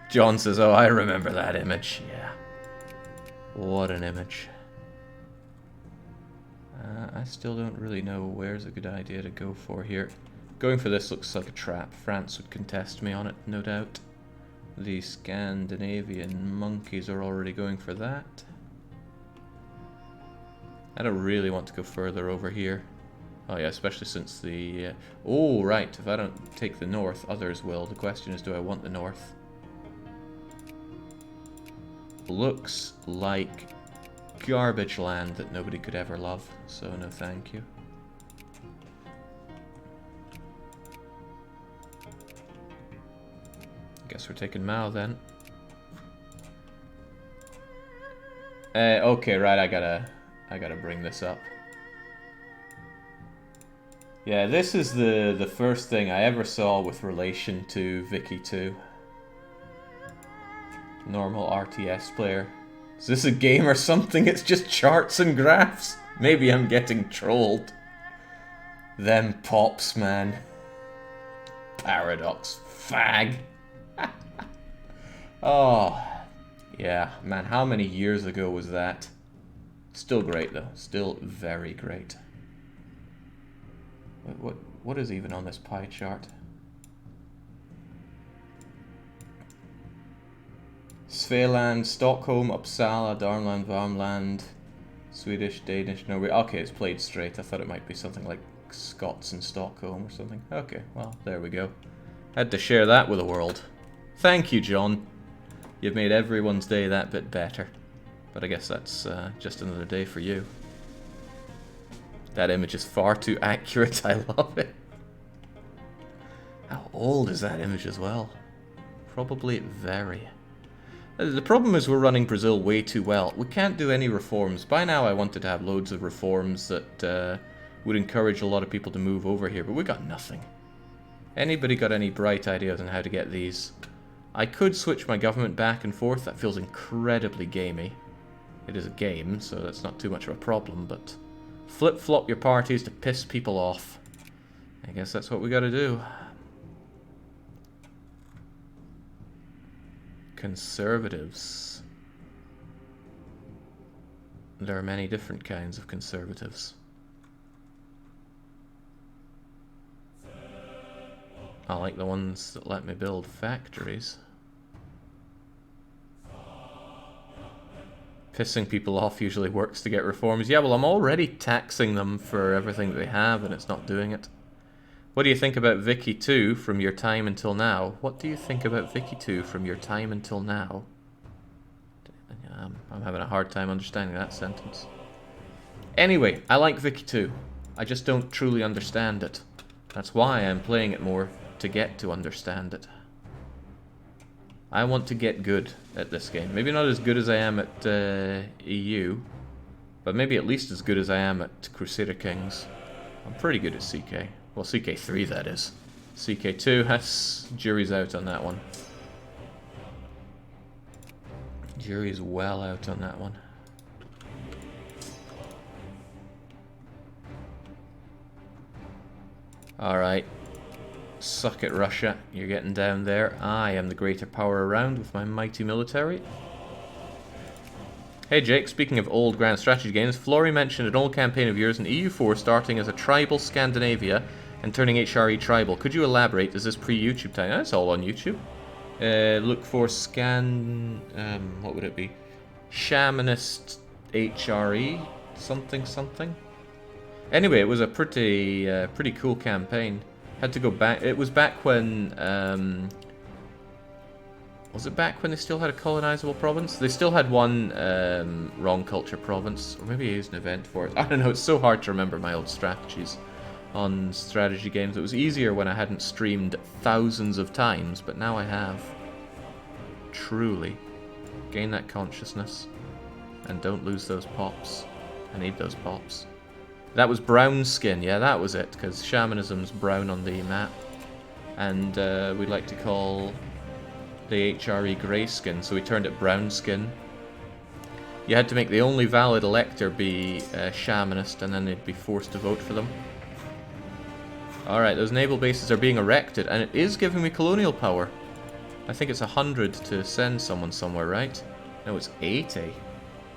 John says, "Oh, I remember that image." Yeah. What an image. I still don't really know where's a good idea to go for here. Going for this looks like a trap. France would contest me on it, no doubt. The Scandinavian monkeys are already going for that. I don't really want to go further over here. Oh yeah, especially since the... oh, right, if I don't take the north, others will. The question is, do I want the north? Looks like garbage land that nobody could ever love, so no thank you. Guess we're taking Mao then. Okay, right, I gotta bring this up. Yeah, this is the first thing I ever saw with relation to Vicky 2. Normal RTS player. Is this a game or something? It's just charts and graphs. Maybe I'm getting trolled. Them pops, man. Paradox. Fag. Oh. Yeah, man, how many years ago was that? Still great, though. Still very great. What is even on this pie chart? Svealand, Stockholm, Uppsala, Darmland, Värmland, Swedish, Danish, Norway. Okay, it's played straight. I thought it might be something like Scots and Stockholm or something. Okay, well, there we go. Had to share that with the world. Thank you, John. You've made everyone's day that bit better. But I guess that's just another day for you. That image is far too accurate. I love it. How old is that image as well? Probably very. The problem is we're running Brazil way too well. We can't do any reforms. By now I wanted to have loads of reforms that would encourage a lot of people to move over here, but we got nothing. Anybody got any bright ideas on how to get these? I could switch my government back and forth. That feels incredibly gamey. It is a game, so that's not too much of a problem, but flip-flop your parties to piss people off. I guess that's what we gotta do. Conservatives. There are many different kinds of conservatives. I like the ones that let me build factories. Pissing people off usually works to get reforms. Yeah, well, I'm already taxing them for everything that they have, and it's not doing it. What do you think about Vicky 2 from your time until now? What do you think about Vicky 2 from your time until now? I'm having a hard time understanding that sentence. Anyway, I like Vicky 2. I just don't truly understand it. That's why I'm playing it more, to get to understand it. I want to get good at this game. Maybe not as good as I am at EU, but maybe at least as good as I am at Crusader Kings. I'm pretty good at CK. Well, CK3 that is. CK2, that's... Jury's out on that one. Jury's well out on that one. Alright. Suck it, Russia. You're getting down there. I am the greater power around with my mighty military. Hey Jake, speaking of old grand strategy games, Flory mentioned an old campaign of yours in EU4 starting as a tribal Scandinavia and turning HRE tribal. Could you elaborate? Is this pre-YouTube time? That's all on YouTube. Look for what would it be? Shamanist HRE? Something something? Anyway, it was a pretty cool campaign. Had to go back. It was back when... was it back when they still had a colonizable province? They still had one wrong culture province. Or maybe I used an event for it. I don't know, it's so hard to remember my old strategies on strategy games. It was easier when I hadn't streamed thousands of times, but now I have. Truly. Gain that consciousness. And don't lose those pops. I need those pops. That was brown skin, yeah, that was it, because shamanism's brown on the map. And we like to call the HRE grey skin, so we turned it brown skin. You had to make the only valid elector be a shamanist, and then they'd be forced to vote for them. Alright, those naval bases are being erected, and it is giving me colonial power. I think it's 100 to send someone somewhere, right? No, it's 80.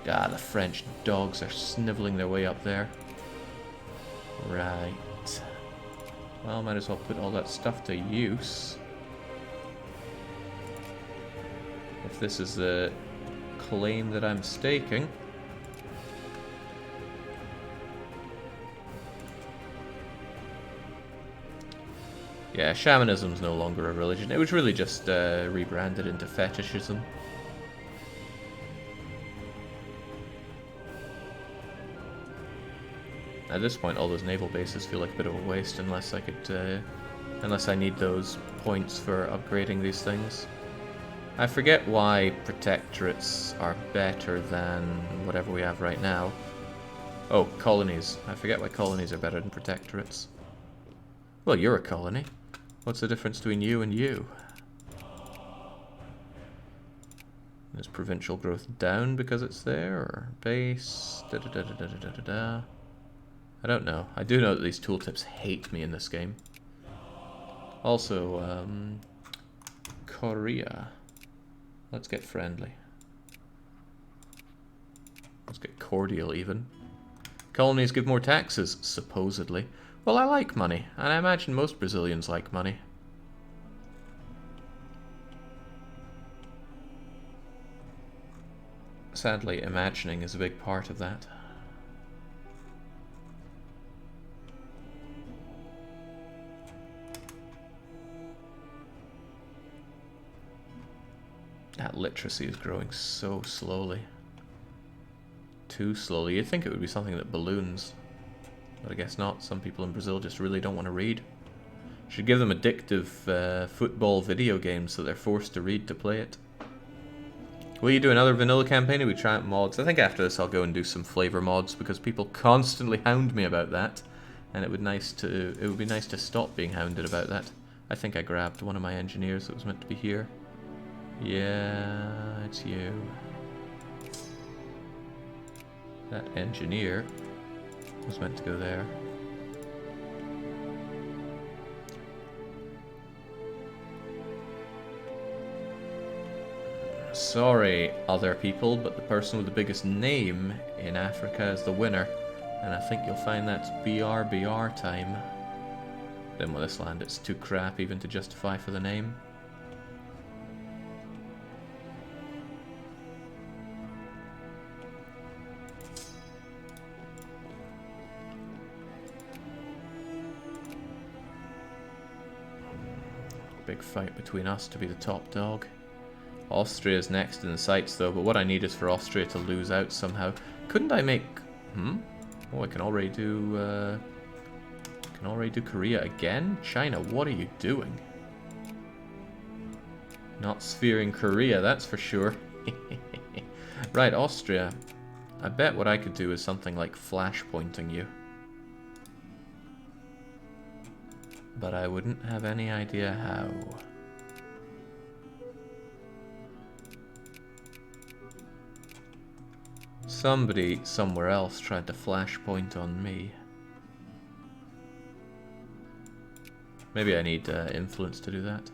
Ah, the French dogs are snivelling their way up there. Right. Well, might as well put all that stuff to use. If this is the claim that I'm staking. Yeah, shamanism's no longer a religion. It was really just rebranded into fetishism. At this point, all those naval bases feel like a bit of a waste unless I could, unless I need those points for upgrading these things. I forget why protectorates are better than whatever we have right now. Oh, colonies. I forget why colonies are better than protectorates. Well, you're a colony. What's the difference between you and you? Is provincial growth down because it's there, or base? Da da da da da da da da. I don't know. I do know that these tooltips hate me in this game. Also, Korea. Let's get friendly. Let's get cordial, even. Colonies give more taxes, supposedly. Well, I like money, and I imagine most Brazilians like money. Sadly, imagining is a big part of that. That literacy is growing so slowly. Too slowly. You'd think it would be something that balloons. But I guess not. Some people in Brazil just really don't want to read. Should give them addictive football video games so they're forced to read to play it. Will you do another vanilla campaign or we try out mods? I think after this I'll go and do some flavor mods because people constantly hound me about that. And it would be nice to stop being hounded about that. I think I grabbed one of my engineers that was meant to be here. Yeah, it's you. That engineer was meant to go there. Sorry, other people, but the person with the biggest name in Africa is the winner. And I think you'll find that's BRBR time. Then with this land, it's too crap even to justify for the name. Big fight between us to be the top dog. Austria's next in the sights though, but what I need is for Austria to lose out somehow. Couldn't I make... Oh, I can already do... Korea again? China, what are you doing? Not sphering Korea, that's for sure. Right, Austria. I bet what I could do is something like flash pointing you. but I wouldn't have any idea how. Somebody somewhere else tried to flashpoint on me. Maybe I need influence to do that.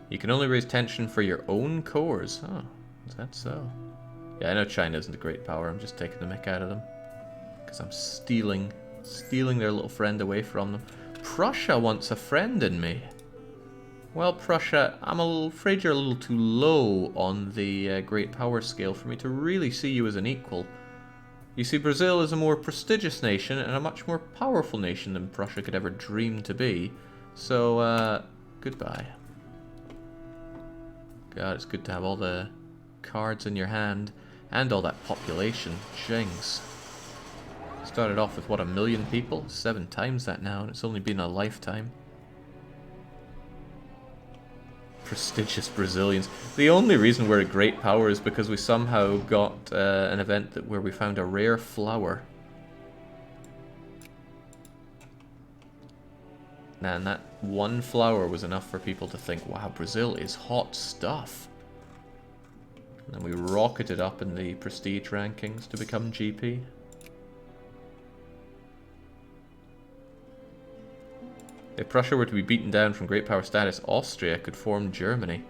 You can only raise tension for your own cores. Oh, is that so? Yeah, I know China isn't a great power. I'm just taking the mick out of them. Because I'm stealing their little friend away from them. Prussia wants a friend in me. Well, Prussia, I'm afraid you're a little too low on the great power scale for me to really see you as an equal. You see, Brazil is a more prestigious nation and a much more powerful nation than Prussia could ever dream to be. So, goodbye. God, it's good to have all the cards in your hand and all that population. Jings. Started off with, what, 1 million people? 7 times that now, and it's only been a lifetime. Prestigious Brazilians. The only reason we're a great power is because we somehow got an event where we found a rare flower. And that one flower was enough for people to think, wow, Brazil is hot stuff. And then we rocketed up in the prestige rankings to become GP. If Prussia were to be beaten down from great power status, Austria could form Germany.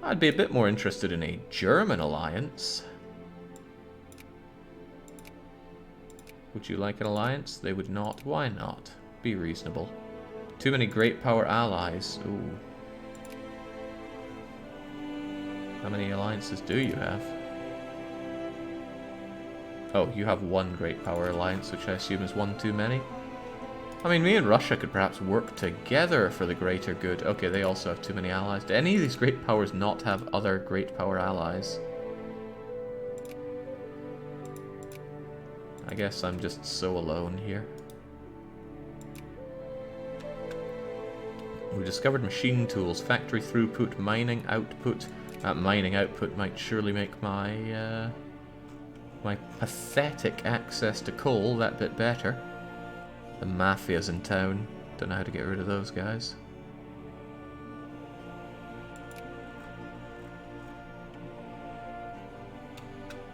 I'd be a bit more interested in a German alliance. Would you like an alliance? They would not. Why not? Be reasonable. Too many great power allies. Ooh. How many alliances do you have? Oh, you have one great power alliance, which I assume is one too many. I mean, me and Russia could perhaps work together for the greater good. Okay, they also have too many allies. Do any of these great powers not have other great power allies? I guess I'm just so alone here. We discovered machine tools, factory throughput, mining output. That mining output might surely make my my pathetic access to coal that bit better. The mafia's in town. Don't know how to get rid of those guys.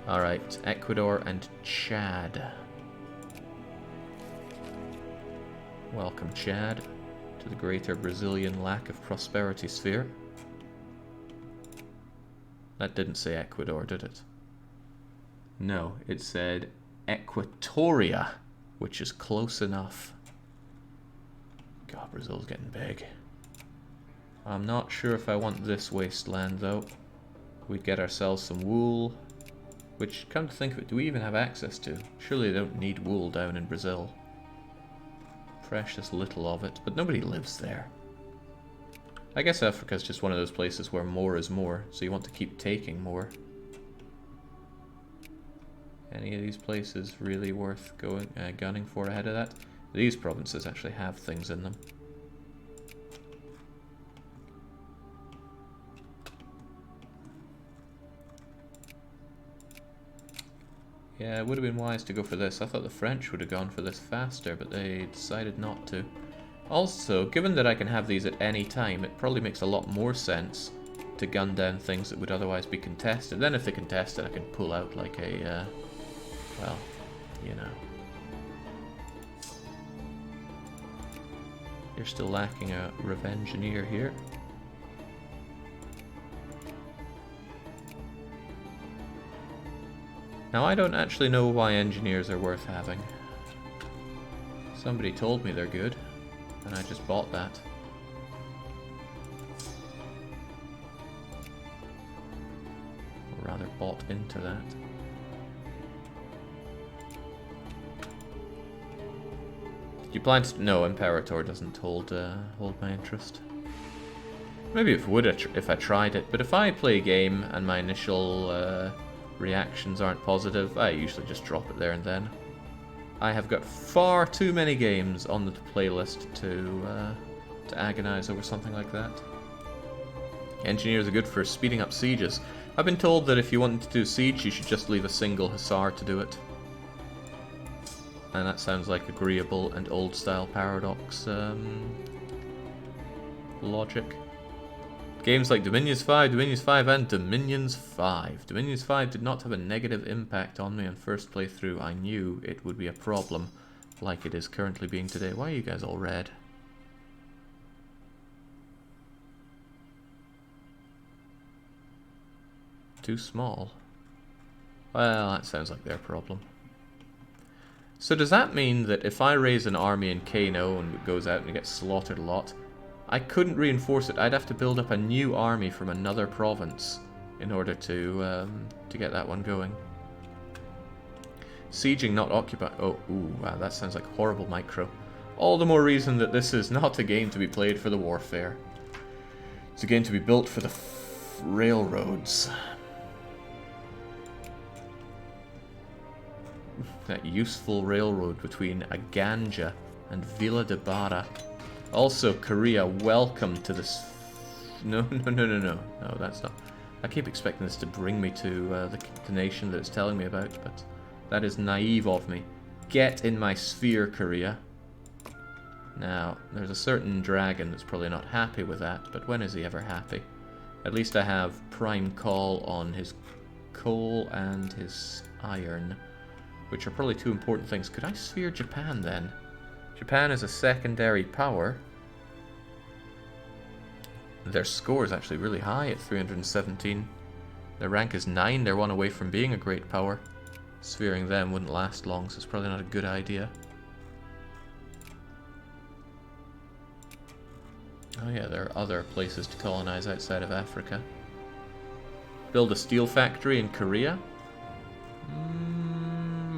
Alright, Ecuador and Chad. Welcome, Chad, to the greater Brazilian lack of prosperity sphere. That didn't say Ecuador, did it? No, it said Equatoria, which is close enough. God, Brazil's getting big. I'm not sure if I want this wasteland, though. We'd get ourselves some wool, which, come to think of it, do we even have access to? Surely they don't need wool down in Brazil. Precious little of it, but nobody lives there. I guess Africa's just one of those places where more is more, so you want to keep taking more. Any of these places really worth going gunning for ahead of that? These provinces actually have things in them. Yeah, it would have been wise to go for this. I thought the French would have gone for this faster, but they decided not to. Also, given that I can have these at any time, it probably makes a lot more sense to gun down things that would otherwise be contested. Then if they're contested, I can pull out like a, well, you know. You're still lacking a Revengineer here. Now, I don't actually know why engineers are worth having. Somebody told me they're good, and I just bought that. Or rather, bought into that. Did you plan to... No, Imperator doesn't hold my interest. Maybe it would if I tried it, but if I play a game and my initial reactions aren't positive, I usually just drop it there and then. I have got far too many games on the playlist to agonize over something like that. Engineers are good for speeding up sieges. I've been told that if you want to do siege, you should just leave a single hussar to do it. And that sounds like agreeable and old-style paradox logic. Games like Dominions 5, and Dominions 5. Dominions 5 did not have a negative impact on me on first playthrough. I knew it would be a problem, like it is currently being today. Why are you guys all red? Too small. Well, that sounds like their problem. So does that mean that if I raise an army in Kano and it goes out and it gets slaughtered a lot, I couldn't reinforce it? I'd have to build up a new army from another province in order to get that one going. Sieging, not occupy. Oh, ooh, wow, that sounds like horrible micro. All the more reason that this is not a game to be played for the warfare. It's a game to be built for the railroads. That useful railroad between Aganja and Villa de Bara. Also, Korea, welcome to this... No, that's not... I keep expecting this to bring me to the nation that it's telling me about, but that is naive of me. Get in my sphere, Korea. Now, there's a certain dragon that's probably not happy with that, but when is he ever happy? At least I have prime call on his coal and his iron, which are probably two important things. Could I sphere Japan then? Japan is a secondary power. Their score is actually really high at 317. Their rank is 9. They're one away from being a great power. Sphering them wouldn't last long, so it's probably not a good idea. Oh yeah, there are other places to colonize outside of Africa. Build a steel factory in Korea?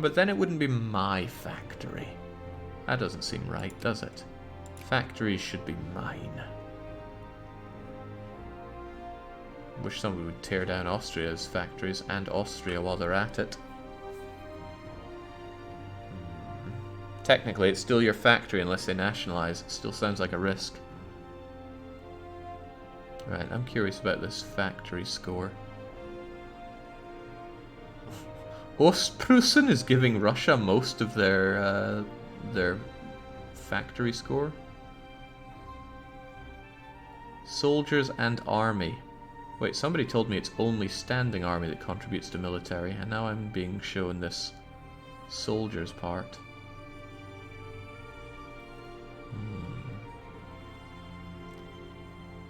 But then it wouldn't be my factory. That doesn't seem right, does it? Factories should be mine. Wish somebody would tear down Austria's factories and Austria while they're at it. Technically, it's still your factory unless they nationalize. It still sounds like a risk. Right, I'm curious about this factory score. Ostprussen is giving Russia most of their factory score. Soldiers and army. Wait, somebody told me it's only standing army that contributes to military, and now I'm being shown this soldiers part.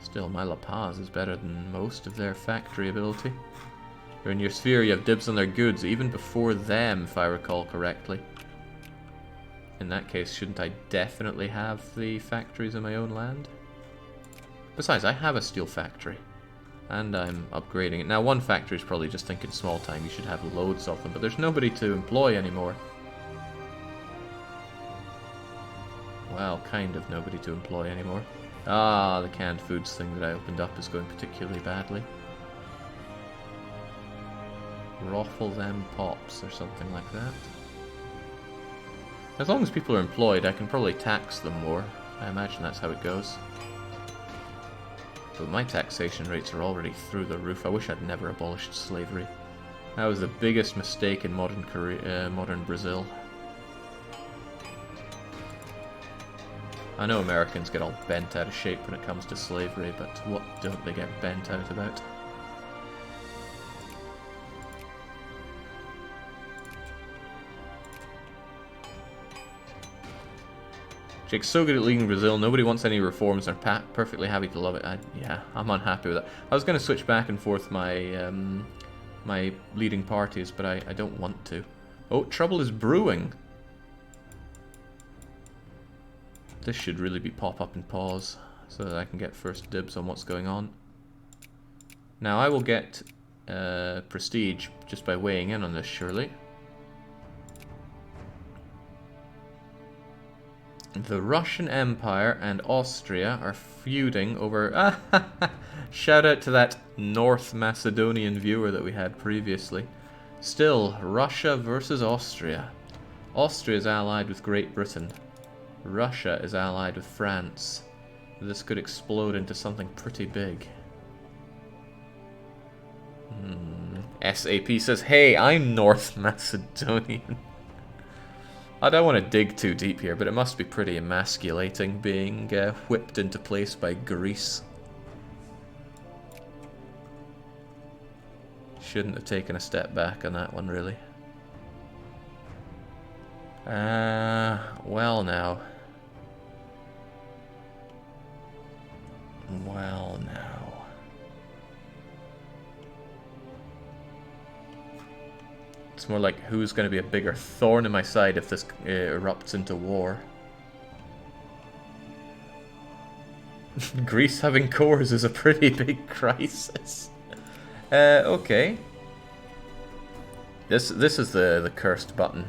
Still, my La Paz is better than most of their factory ability. You're in your sphere, you have dibs on their goods, even before them, if I recall correctly. In that case, shouldn't I definitely have the factories in my own land? Besides, I have a steel factory. And I'm upgrading it. Now, one factory is probably just thinking small time, you should have loads of them, but there's nobody to employ anymore. Well, kind of nobody to employ anymore. Ah, the canned foods thing that I opened up is going particularly badly. Ruffle them pops or something like that. As long as people are employed, I can probably tax them more. I imagine that's how it goes. But my taxation rates are already through the roof. I wish I'd never abolished slavery. That was the biggest mistake in modern Brazil. I know Americans get all bent out of shape when it comes to slavery, but what don't they get bent out about? Jake's so good at leading Brazil, nobody wants any reforms, and are perfectly happy to love it. Yeah, I'm unhappy with that. I was going to switch back and forth my my leading parties, but I don't want to. Oh, trouble is brewing. This should really be pop up and pause, so that I can get first dibs on what's going on. Now, I will get prestige just by weighing in on this, surely. The Russian Empire and Austria are feuding over... Shout out to that North Macedonian viewer that we had previously. Still, Russia versus Austria. Austria is allied with Great Britain. Russia is allied with France. This could explode into something pretty big. SAP says, hey, I'm North Macedonian. I don't want to dig too deep here, but it must be pretty emasculating being whipped into place by Greece. Shouldn't have taken a step back on that one, really. Well now. Well now. It's more like who's going to be a bigger thorn in my side if this erupts into war. Greece having cores is a pretty big crisis. Okay. This is the cursed button.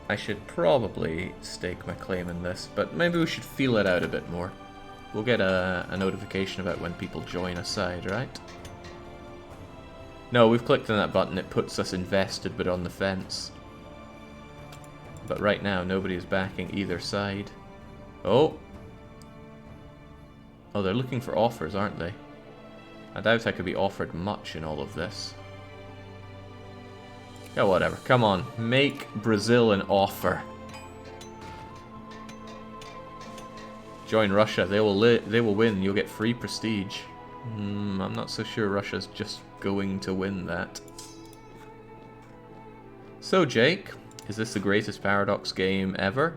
I should probably stake my claim in this, but maybe we should feel it out a bit more. We'll get a notification about when people join a side, right? No, we've clicked on that button, it puts us invested but on the fence. But right now, nobody is backing either side. Oh! Oh, they're looking for offers, aren't they? I doubt I could be offered much in all of this. Yeah, whatever. Come on, make Brazil an offer. Join Russia. They will win. You'll get free prestige. I'm not so sure Russia's just going to win that. So, Jake, is this the greatest Paradox game ever?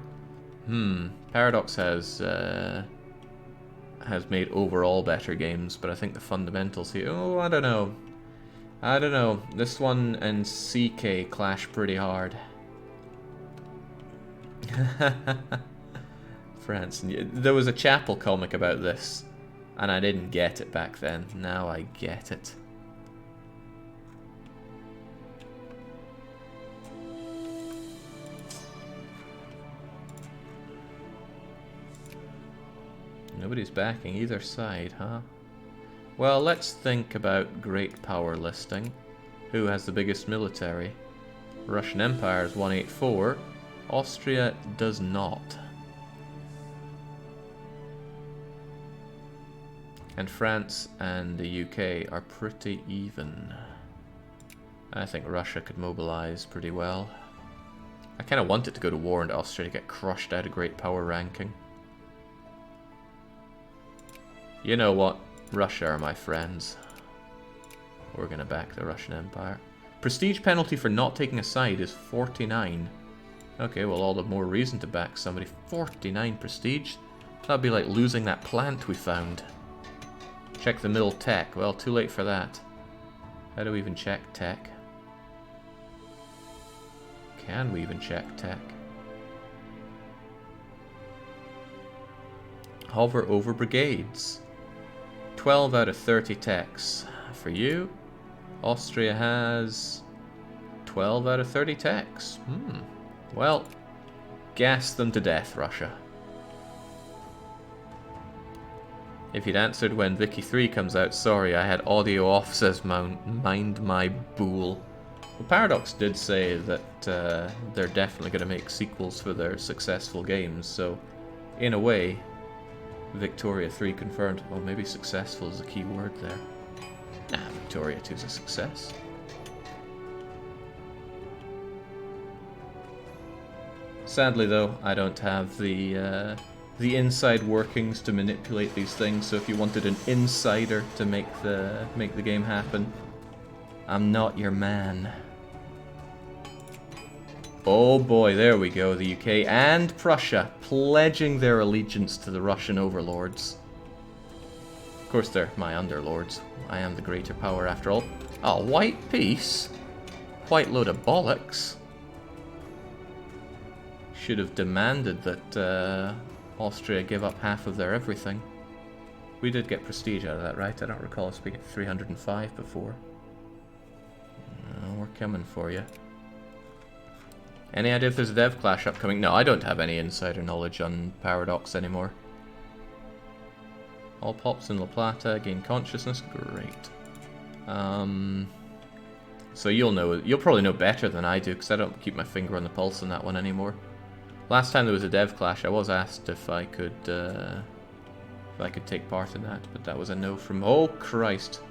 Paradox has made overall better games, but I think the fundamentals here. Oh, I don't know. I don't know. This one and CK clash pretty hard. France. There was a Chapel comic about this, and I didn't get it back then. Now I get it. Nobody's backing either side, huh? Well, let's think about great power listing. Who has the biggest military? Russian Empire is 184. Austria does not. And France and the UK are pretty even. I think Russia could mobilize pretty well. I kind of want it to go to war and Austria to get crushed out of great power ranking. You know what? Russia are my friends. We're gonna back the Russian Empire. Prestige penalty for not taking a side is 49. Okay, well, all the more reason to back somebody. 49 prestige? That'd be like losing that plant we found. Check the mill tech. Well, too late for that. How do we even check tech? Can we even check tech? Hover over brigades. 12 out of 30 techs. For you, Austria has 12 out of 30 techs. Well, gas them to death, Russia. If you'd answered when Vicky 3 comes out, sorry, I had audio off, says Mind My Bool. Well, Paradox did say that they're definitely going to make sequels for their successful games, so in a way, Victoria 3 confirmed. Well, maybe successful is a key word there. Nah, Victoria 2 is a success. Sadly, though, I don't have the inside workings to manipulate these things. So if you wanted an insider to make the game happen, I'm not your man. Oh boy, there we go. The UK and Prussia pledging their allegiance to the Russian overlords. Of course, they're my underlords. I am the greater power after all. Oh, white peace? White load of bollocks. Should have demanded that Austria give up half of their everything. We did get prestige out of that, right? I don't recall us being at 305 before. We're coming for you. Any idea if there's a dev clash upcoming? No, I don't have any insider knowledge on Paradox anymore. All pops in La Plata gain consciousness. Great. So you'll probably know better than I do, because I don't keep my finger on the pulse on that one anymore. Last time there was a dev clash, I was asked if I could if I could take part in that, but that was a no from... Oh, Christ.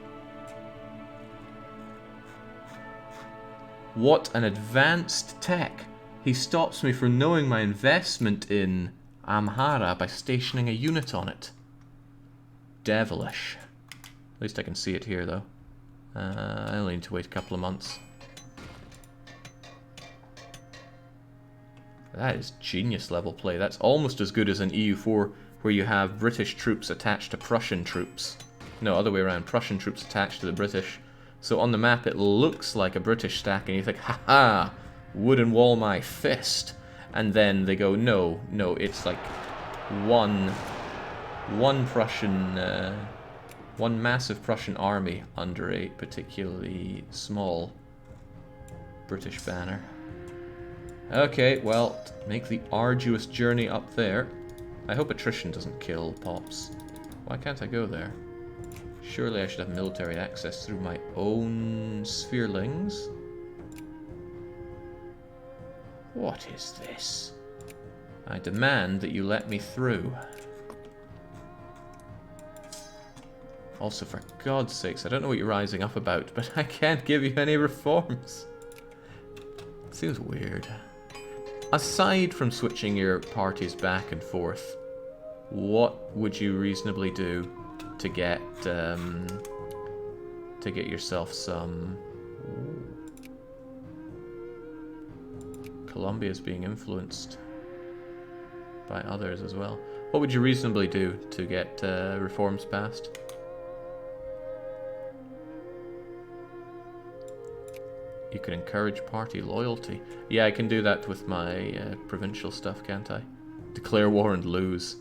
What an advanced tech. He stops me from knowing my investment in Amhara by stationing a unit on it. Devilish. At least I can see it here, though. I only need to wait a couple of months. That is genius level play. That's almost as good as an EU4 where you have British troops attached to Prussian troops. No, other way around. Prussian troops attached to the British. So on the map it looks like a British stack and you think, haha, wooden wall my fist. And then they go, no, it's like one Prussian, one massive Prussian army under a particularly small British banner. Okay, well, make the arduous journey up there. I hope attrition doesn't kill Pops. Why can't I go there? Surely I should have military access through my own spherelings. What is this? I demand that you let me through. Also, for God's sakes, I don't know what you're rising up about, but I can't give you any reforms. It seems weird. Aside from switching your parties back and forth, what would you reasonably do to get yourself some... Ooh. Colombia's being influenced by others as well. What would you reasonably do to get reforms passed? You can encourage party loyalty. Yeah, I can do that with my provincial stuff, can't I? Declare war and lose.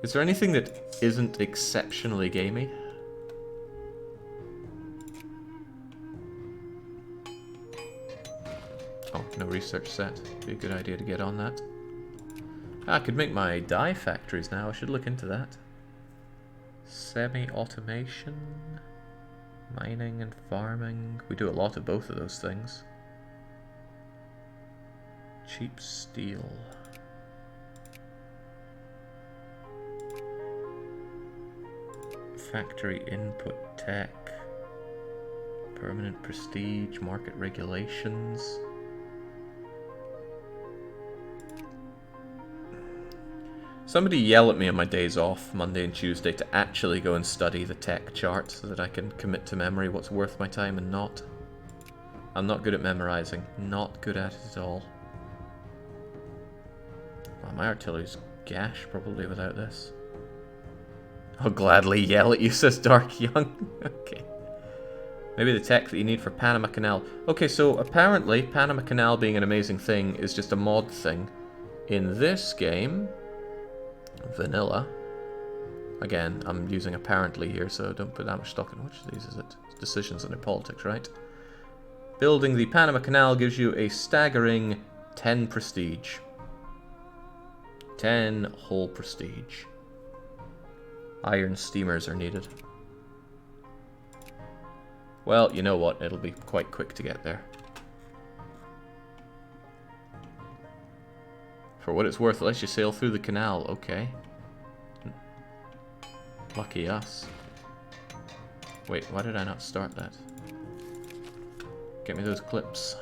Is there anything that isn't exceptionally gamey? Oh, no research set. Be a good idea to get on that. I could make my dye factories now. I should look into that. Semi-automation. Mining and farming. We do a lot of both of those things. Cheap steel. Factory input tech. Permanent prestige. Market regulations. Somebody yell at me on my days off, Monday and Tuesday, to actually go and study the tech chart so that I can commit to memory what's worth my time and not. I'm not good at memorizing. Not good at it at all. Well, my artillery's gash probably without this. I'll gladly yell at you, says Dark Young. Okay. Maybe the tech that you need for Panama Canal. Okay, so apparently Panama Canal being an amazing thing is just a mod thing. In this game... Vanilla. Again, I'm using apparently here, so don't put that much stock in. Which of these is it? Decisions under politics, right? Building the Panama Canal gives you a staggering 10 prestige. 10 whole prestige. Iron steamers are needed. Well, you know what? It'll be quite quick to get there. For what it's worth, it lets you sail through the canal. Okay. Lucky us. Wait, why did I not start that? Get me those clips.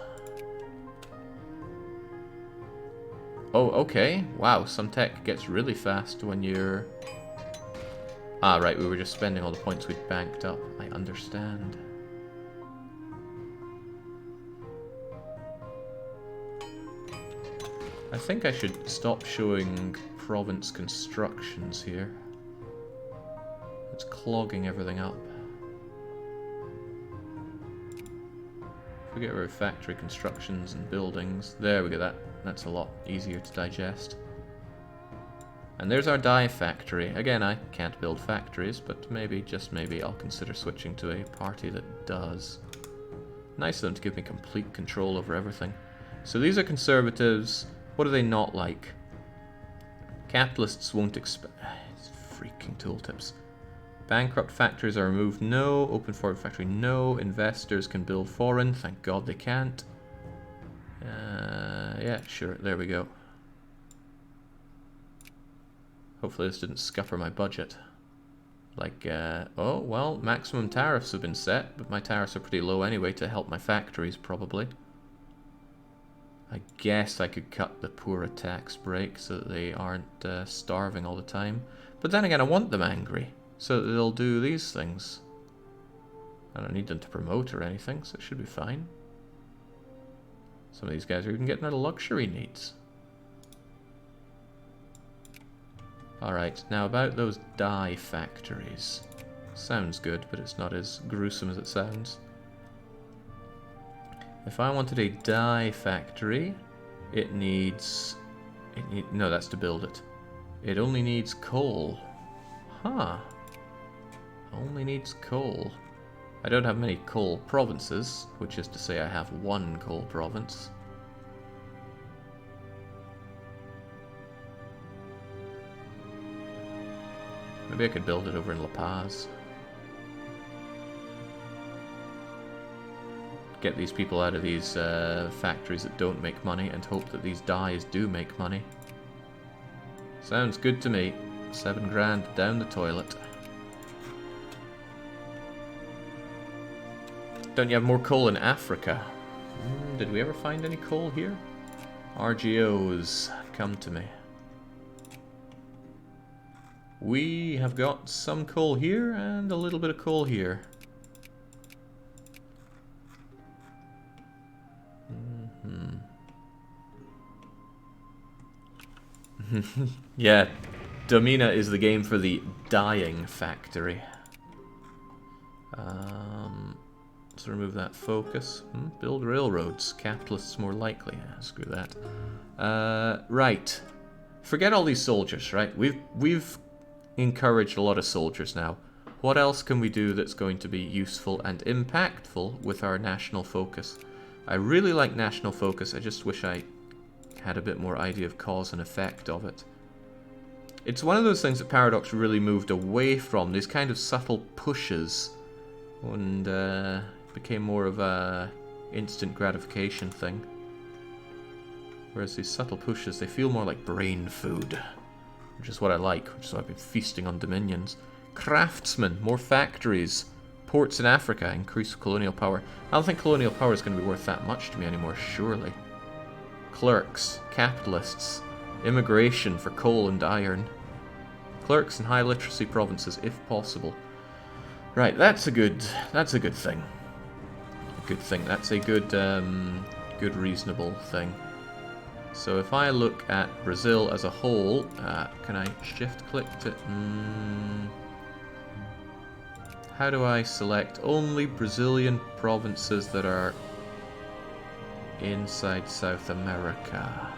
Oh, okay. Wow, some tech gets really fast when you're... Ah, right, we were just spending all the points we'd banked up. I understand. I think I should stop showing province constructions here. It's clogging everything up. Forget about factory constructions and buildings. There we go, that's a lot easier to digest. And there's our dye factory. Again, I can't build factories, but maybe, just maybe, I'll consider switching to a party that does. Nice of them to give me complete control over everything. So these are conservatives. What do they not like? Capitalists won't expect... Freaking tooltips. Bankrupt factories are removed. No. Open forward factory. No. Investors can build foreign. Thank God they can't. Yeah, sure. There we go. Hopefully this didn't scupper my budget. Like, oh, well, maximum tariffs have been set, but my tariffs are pretty low anyway to help my factories, probably. I guess I could cut the poorer tax break so that they aren't starving all the time. But then again, I want them angry, so that they'll do these things. I don't need them to promote or anything, so it should be fine. Some of these guys are even getting their luxury needs. Alright, now about those dye factories. Sounds good, but it's not as gruesome as it sounds. If I wanted a dye factory, it needs... no, that's to build it. It only needs coal. Huh. Only needs coal. I don't have many coal provinces, which is to say I have one coal province. Maybe I could build it over in La Paz. Get these people out of these factories that don't make money and hope that these dyes do make money. Sounds good to me. 7 grand down the toilet. Don't you have more coal in Africa? Did we ever find any coal here? RGOs, come to me. We have got some coal here and a little bit of coal here. Yeah, Domina is the game for the dyeing factory. Let's remove that focus. Build railroads. Capitalists more likely. Screw that. Right. Forget all these soldiers, right? We've encouraged a lot of soldiers now. What else can we do that's going to be useful and impactful with our national focus? I really like national focus. I just wish I had a bit more idea of cause and effect of it. It's one of those things that Paradox really moved away from, these kind of subtle pushes, and became more of a instant gratification thing. Whereas these subtle pushes, they feel more like brain food, which is what I like, which is why I've been feasting on dominions. Craftsmen, more factories, ports in Africa, increased colonial power. I don't think colonial power is going to be worth that much to me anymore, surely. Clerks, capitalists, immigration for coal and iron. Clerks in high literacy provinces, if possible. Right, that's a good thing. A good thing. That's a good, good reasonable thing. So if I look at Brazil as a whole, can I shift click to? How do I select only Brazilian provinces that are inside South America?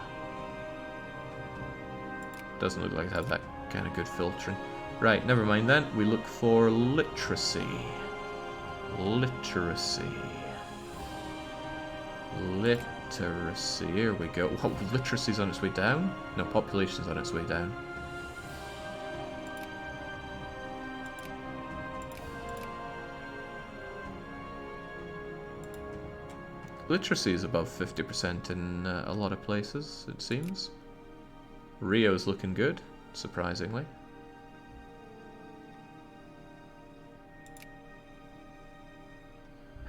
Doesn't look like I have that kind of good filtering. Right, never mind then. We look for literacy. Literacy. Literacy. Here we go. What, literacy's on its way down? No, population's on its way down. Literacy is above 50% in a lot of places, it seems. Rio's looking good, surprisingly.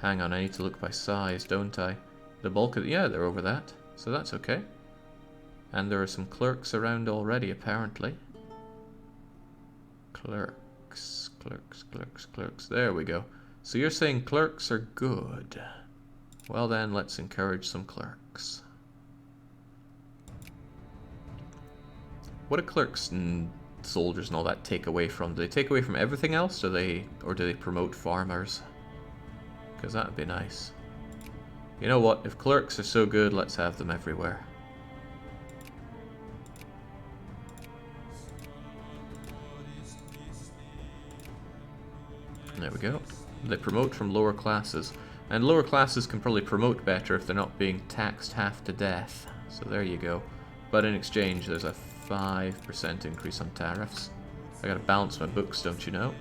Hang on, I need to look by size, don't I? The bulk of... yeah, they're over that, so that's okay. And there are some clerks around already, apparently. Clerks, clerks, clerks, clerks. There we go. So you're saying clerks are good. Well then, let's encourage some clerks. What do clerks and soldiers and all that take away from? Do they take away from everything else, or do they promote farmers? Because that would be nice. You know what? If clerks are so good, let's have them everywhere. There we go. They promote from lower classes. And lower classes can probably promote better if they're not being taxed half to death. So there you go. But in exchange, there's a 5% increase on tariffs. I gotta balance my books, don't you know?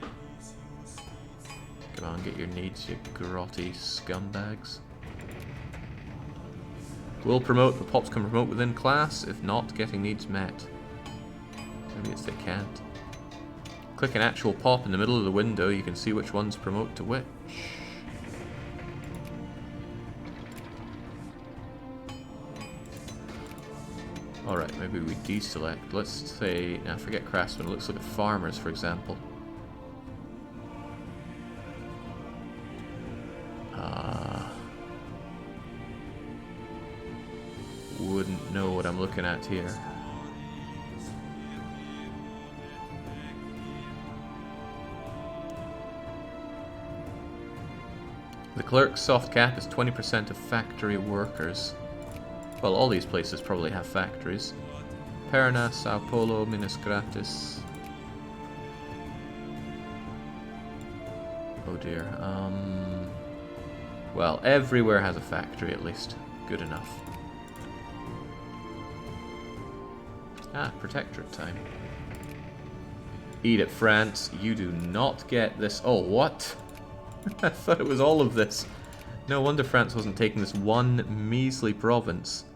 Come on, get your needs, you grotty scumbags. Will promote, the pops can promote within class, if not, getting needs met. Maybe it's they can't. Click an actual pop in the middle of the window, you can see which ones promote to which. Alright, maybe we deselect. Let's say, now forget craftsmen, let's look at farmers for example. Wouldn't know what I'm looking at here. The clerk's soft cap is 20% of factory workers. Well, all these places probably have factories. Perna, Sao Paulo, Minas Gratis. Oh dear. Well, everywhere has a factory at least. Good enough. Ah, protectorate time. Eat it, France. You do not get this. Oh, what? I thought it was all of this. No wonder France wasn't taking this one measly province.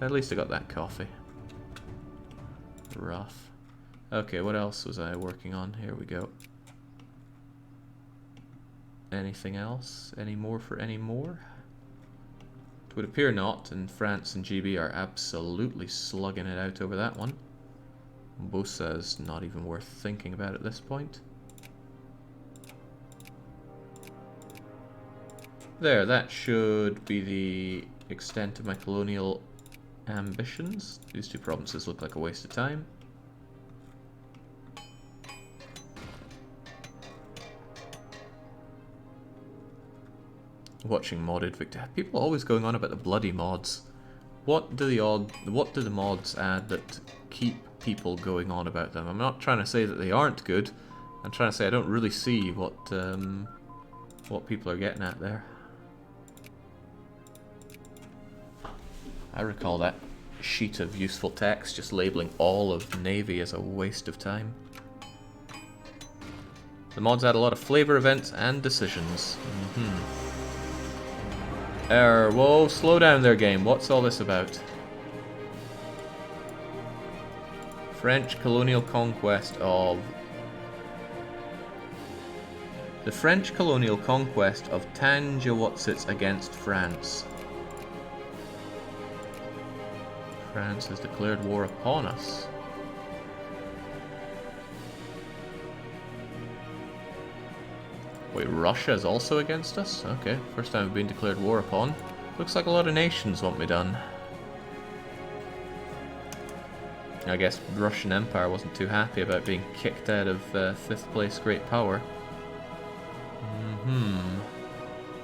At least I got that coffee. Rough. Okay, what else was I working on? Here we go. Anything else? Any more for any more? It would appear not, and France and GB are absolutely slugging it out over that one. Bosa's not even worth thinking about at this point. There, that should be the extent of my colonial ambitions. These two provinces look like a waste of time. Watching modded Victor. People are always going on about the bloody mods. What do the mods add that keep people going on about them? I'm not trying to say that they aren't good. I'm trying to say I don't really see what people are getting at there. I recall that sheet of useful text just labeling all of Navy as a waste of time. The mods add a lot of flavor, events, and decisions. Whoa, slow down there, game. What's all this about? French colonial conquest of... The French colonial conquest of Tanja-Wotsits against France. France has declared war upon us. Wait, Russia is also against us? Okay, first time we've been declared war upon. Looks like a lot of nations want me done. I guess the Russian Empire wasn't too happy about being kicked out of 5th place great power.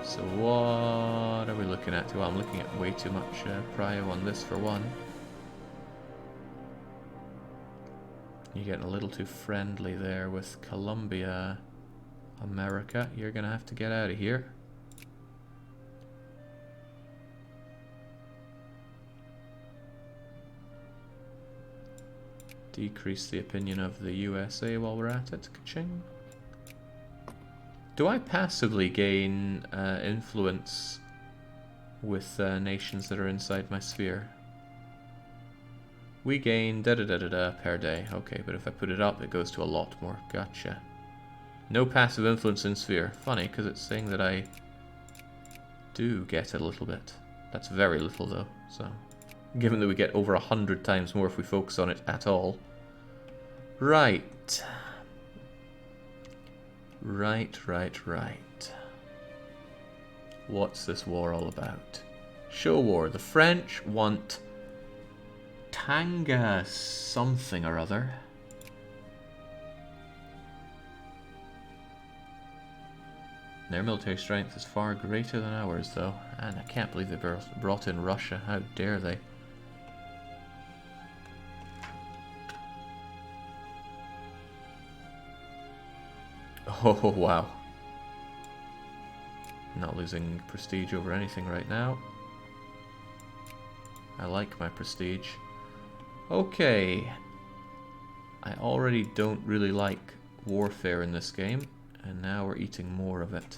So what are we looking at? Well, I'm looking at way too much prio on this for one. You're getting a little too friendly there with Colombia. America, you're gonna have to get out of here. Decrease the opinion of the USA while we're at it. Ka-ching. Do I passively gain influence with nations that are inside my sphere? We gain da-da-da-da-da per day. Okay, but if I put it up, it goes to a lot more. Gotcha. No passive influence in sphere. Funny, because it's saying that I do get it a little bit. That's very little, though. So, given that we get over 100 times more if we focus on it at all. Right. Right. What's this war all about? Show war. The French want Tanga something or other. Their military strength is far greater than ours, though. And I can't believe they brought in Russia. How dare they? Oh, wow. Not losing prestige over anything right now. I like my prestige. Okay. I already don't really like warfare in this game. And now we're eating more of it.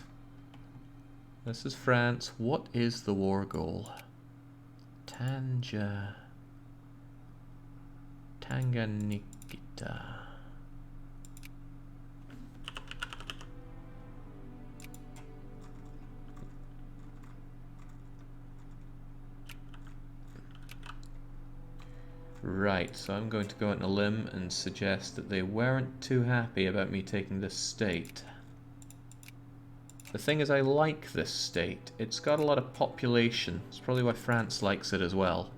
This is France. What is the war goal? Tanganikita. Right, so I'm going to go out on a limb and suggest that they weren't too happy about me taking this state. The thing is, I like this state. It's got a lot of population. It's probably why France likes it as well.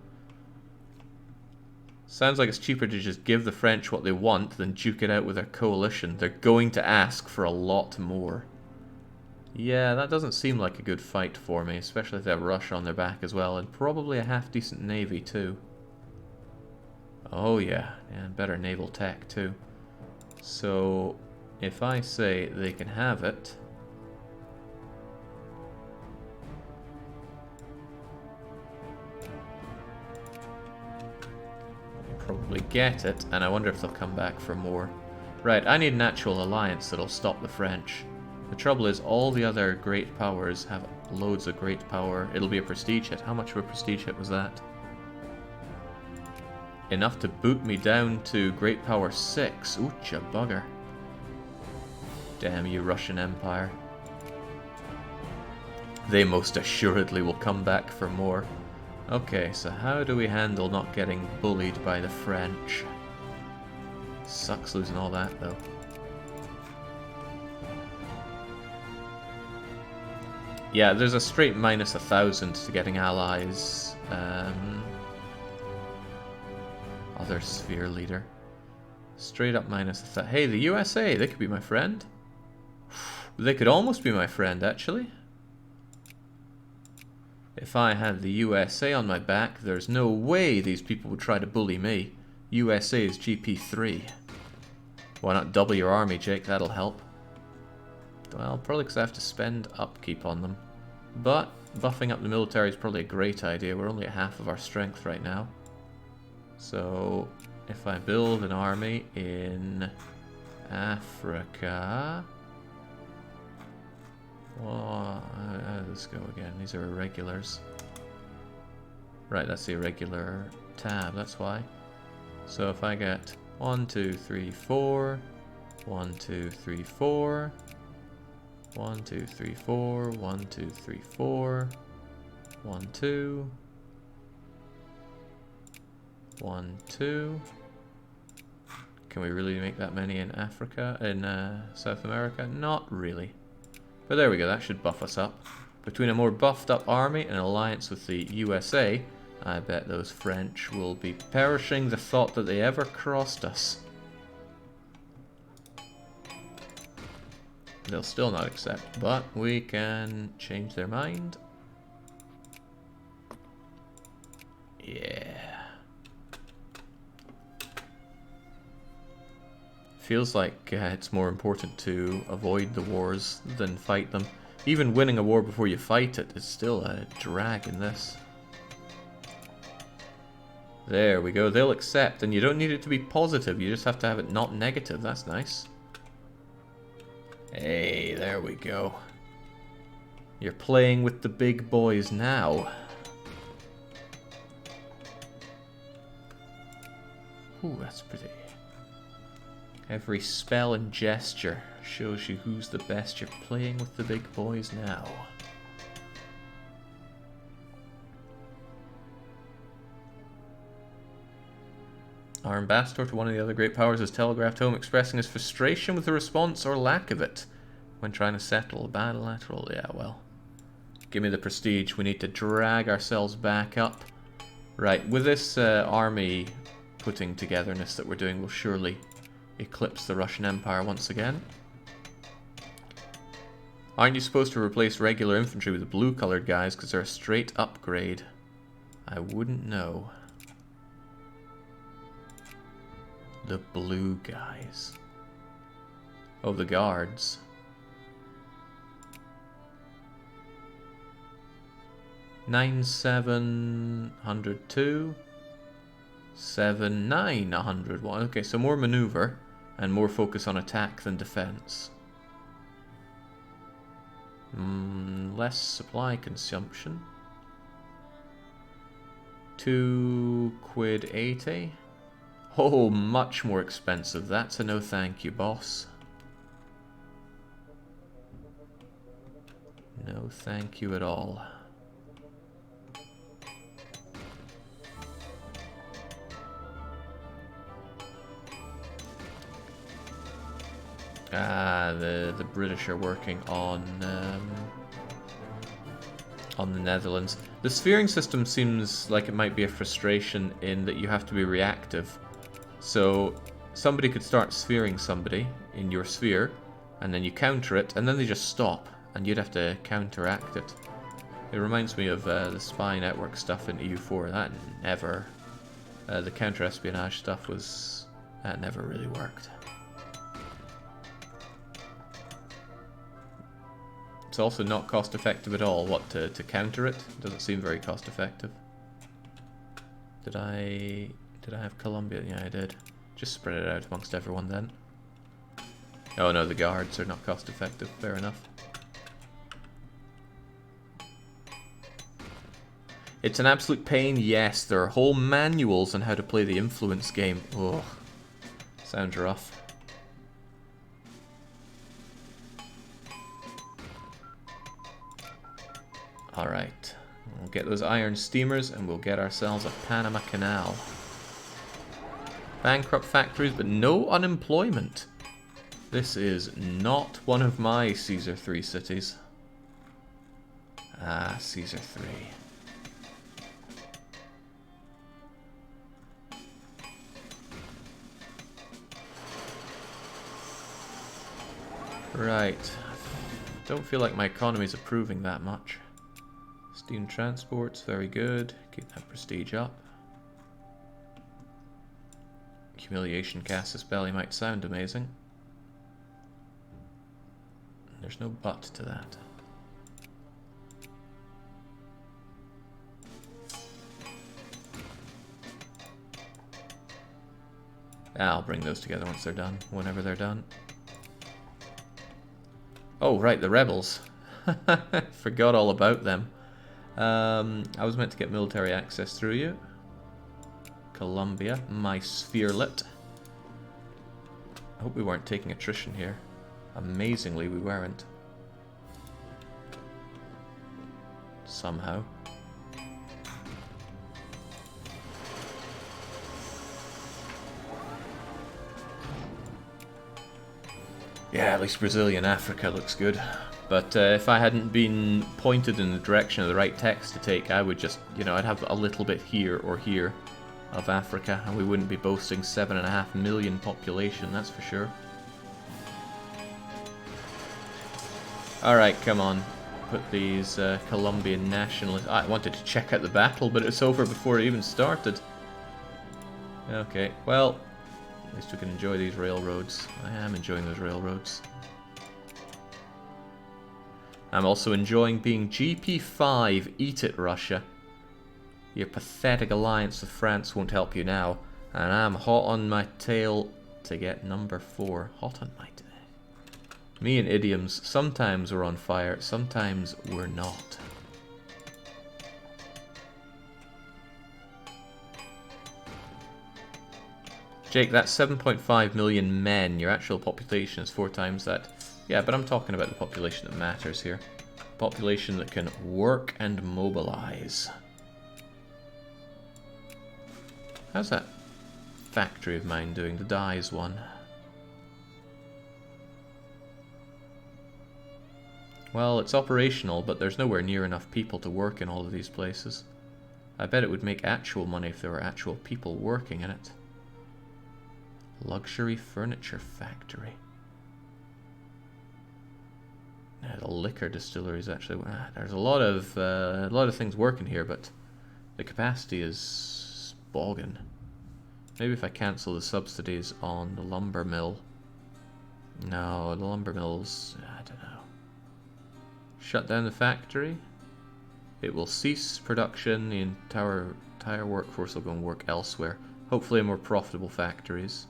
Sounds like it's cheaper to just give the French what they want than duke it out with their coalition. They're going to ask for a lot more. Yeah, that doesn't seem like a good fight for me, especially if they have Russia on their back as well, and probably a half-decent navy too. Oh yeah, and better naval tech too. So, if I say they can have it... probably get it, and I wonder if they'll come back for more. Right, I need an actual alliance that'll stop the French. The trouble is, all the other great powers have loads of great power. It'll be a prestige hit. How much of a prestige hit was that? Enough to boot me down to great power 6. Oocha bugger. Damn you, Russian Empire. They most assuredly will come back for more. Okay, so how do we handle not getting bullied by the French? Sucks losing all that, though. Yeah, there's a straight minus 1,000 to getting allies. Other sphere leader. Straight up minus 1,000. Hey, the USA, they could be my friend. They could almost be my friend, actually. If I had the USA on my back, there's no way these people would try to bully me. USA is GP3. Why not double your army, Jake? That'll help. Well, probably because I have to spend upkeep on them. But buffing up the military is probably a great idea. We're only at half of our strength right now. So, if I build an army in Africa... Oh, how does this go again? These are irregulars. Right, that's the irregular tab, that's why. So if I get 1, 2, 3, 4, 1, 2, 3, 4, 1, 2, 3, 4, 1, 2, 3, 4, 1, 2, 1, 2. Can we really make that many in Africa, in South America? Not really. But there we go, that should buff us up. Between a more buffed up army and an alliance with the USA, I bet those French will be perishing the thought that they ever crossed us. They'll still not accept, but we can change their mind. Yeah. Feels like it's more important to avoid the wars than fight them. Even winning a war before you fight it is still a drag in this. There we go, they'll accept, and you don't need it to be positive, you just have to have it not negative, that's nice. Hey, there we go. You're playing with the big boys now. Ooh, that's pretty. Every spell and gesture shows you who's the best. You're playing with the big boys now. Our ambassador to one of the other great powers has telegraphed home expressing his frustration with the response or lack of it when trying to settle a bilateral. Yeah, well. Give me the prestige. We need to drag ourselves back up. Right, with this army putting togetherness that we're doing, we'll surely eclipse the Russian Empire once again. Aren't you supposed to replace regular infantry with the blue-colored guys because they're a straight upgrade? I wouldn't know. The blue guys. Oh, the guards. Nine 702. 7 9 101. Okay, so more maneuver and more focus on attack than defense. Less supply consumption. 2 quid 80. Oh, much more expensive. That's a no thank you, boss. No thank you at all. Ah, the British are working on the Netherlands. The sphering system seems like it might be a frustration in that you have to be reactive. So somebody could start sphering somebody in your sphere, and then you counter it, and then they just stop, and you'd have to counteract it. It reminds me of the spy network stuff in EU4. That never... the counter-espionage stuff was... that never really worked. It's also not cost-effective at all. What, to counter it? Doesn't seem very cost-effective. Did I have Colombia? Yeah, I did. Just spread it out amongst everyone then. Oh no, the guards are not cost-effective. Fair enough. It's an absolute pain, yes. There are whole manuals on how to play the influence game. Ugh. Sounds rough. Alright. We'll get those iron steamers and we'll get ourselves a Panama Canal. Bankrupt factories, but no unemployment. This is not one of my Caesar 3 cities. Ah, Caesar 3. Right. Don't feel like my economy's improving that much. Steam transport's very good. Keep that prestige up. Humiliation Casus Belli might sound amazing. There's no but to that. I'll bring those together once they're done, whenever they're done. Oh, right, the rebels. Forgot all about them. I was meant to get military access through you. Colombia, my spherelet. I hope we weren't taking attrition here. Amazingly, we weren't. Somehow. Yeah, at least Brazilian Africa looks good. But if I hadn't been pointed in the direction of the right text to take, I would just, you know, I'd have a little bit here or here of Africa, and we wouldn't be boasting 7.5 million population, that's for sure. Alright, come on. Put these Colombian nationalists... I wanted to check out the battle, but it's over before it even started. Okay, well, at least we can enjoy these railroads. I am enjoying those railroads. I'm also enjoying being GP5. Eat it, Russia. Your pathetic alliance with France won't help you now. And I'm hot on my tail to get number 4. Hot on my tail. Me and idioms, sometimes we're on fire, sometimes we're not. Jake, that's 7.5 million men. Your actual population is 4 times that. Yeah, but I'm talking about the population that matters here. Population that can work and mobilize. How's that factory of mine doing? The dyes one. Well, it's operational, but there's nowhere near enough people to work in all of these places. I bet it would make actual money if there were actual people working in it. Luxury furniture factory. Yeah, the liquor distillery is actually... there's a lot of things working here, but the capacity is bogging. Maybe if I cancel the subsidies on the lumber mill. No, the lumber mill's... I don't know. Shut down the factory. It will cease production. The entire workforce will go and work elsewhere. Hopefully in more profitable factories.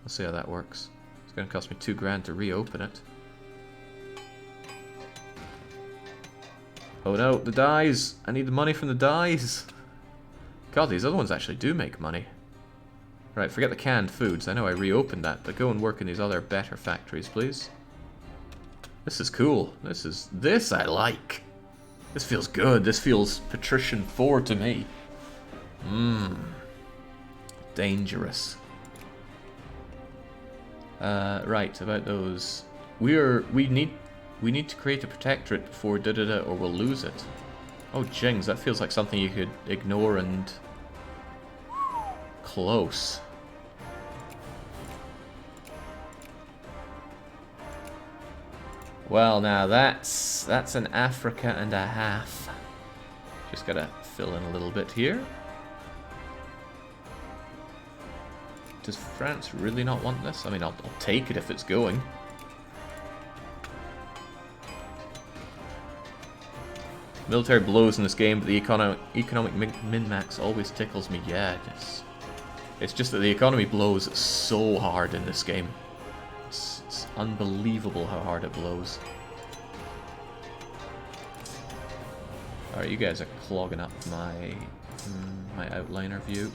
We'll see how that works. It's going to cost me $2,000 to reopen it. Oh no, the dyes! I need the money from the dyes! God, these other ones actually do make money. Right, forget the canned foods. I know I reopened that, but go and work in these other better factories, please. This is cool. This I like. This feels good. This feels Patrician 4 to me. Dangerous. Right, about those. We need to create a protectorate before da-da-da, or we'll lose it. Oh, jings, that feels like something you could ignore and... Close. Well, now that's an Africa and a half. Just gotta fill in a little bit here. Does France really not want this? I mean, I'll take it if it's going. Military blows in this game, but the economic min-max always tickles me. Yeah, it's just that the economy blows so hard in this game. It's unbelievable how hard it blows. Alright, you guys are clogging up my outliner view.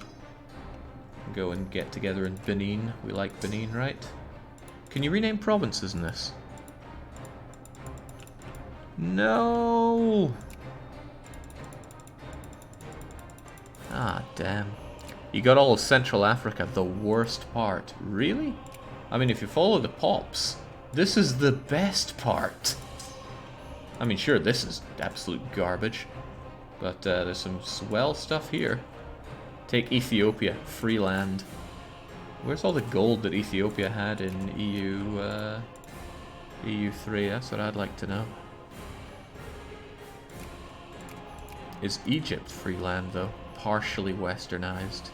Go and get together in Benin. We like Benin, right? Can you rename provinces in this? No! Ah, damn. You got all of Central Africa, the worst part. Really? I mean, if you follow the pops, this is the best part. I mean, sure, this is absolute garbage, but there's some swell stuff here. Take Ethiopia, free land. Where's all the gold that Ethiopia had in EU3? That's what I'd like to know. Is Egypt free land, though? Partially westernized.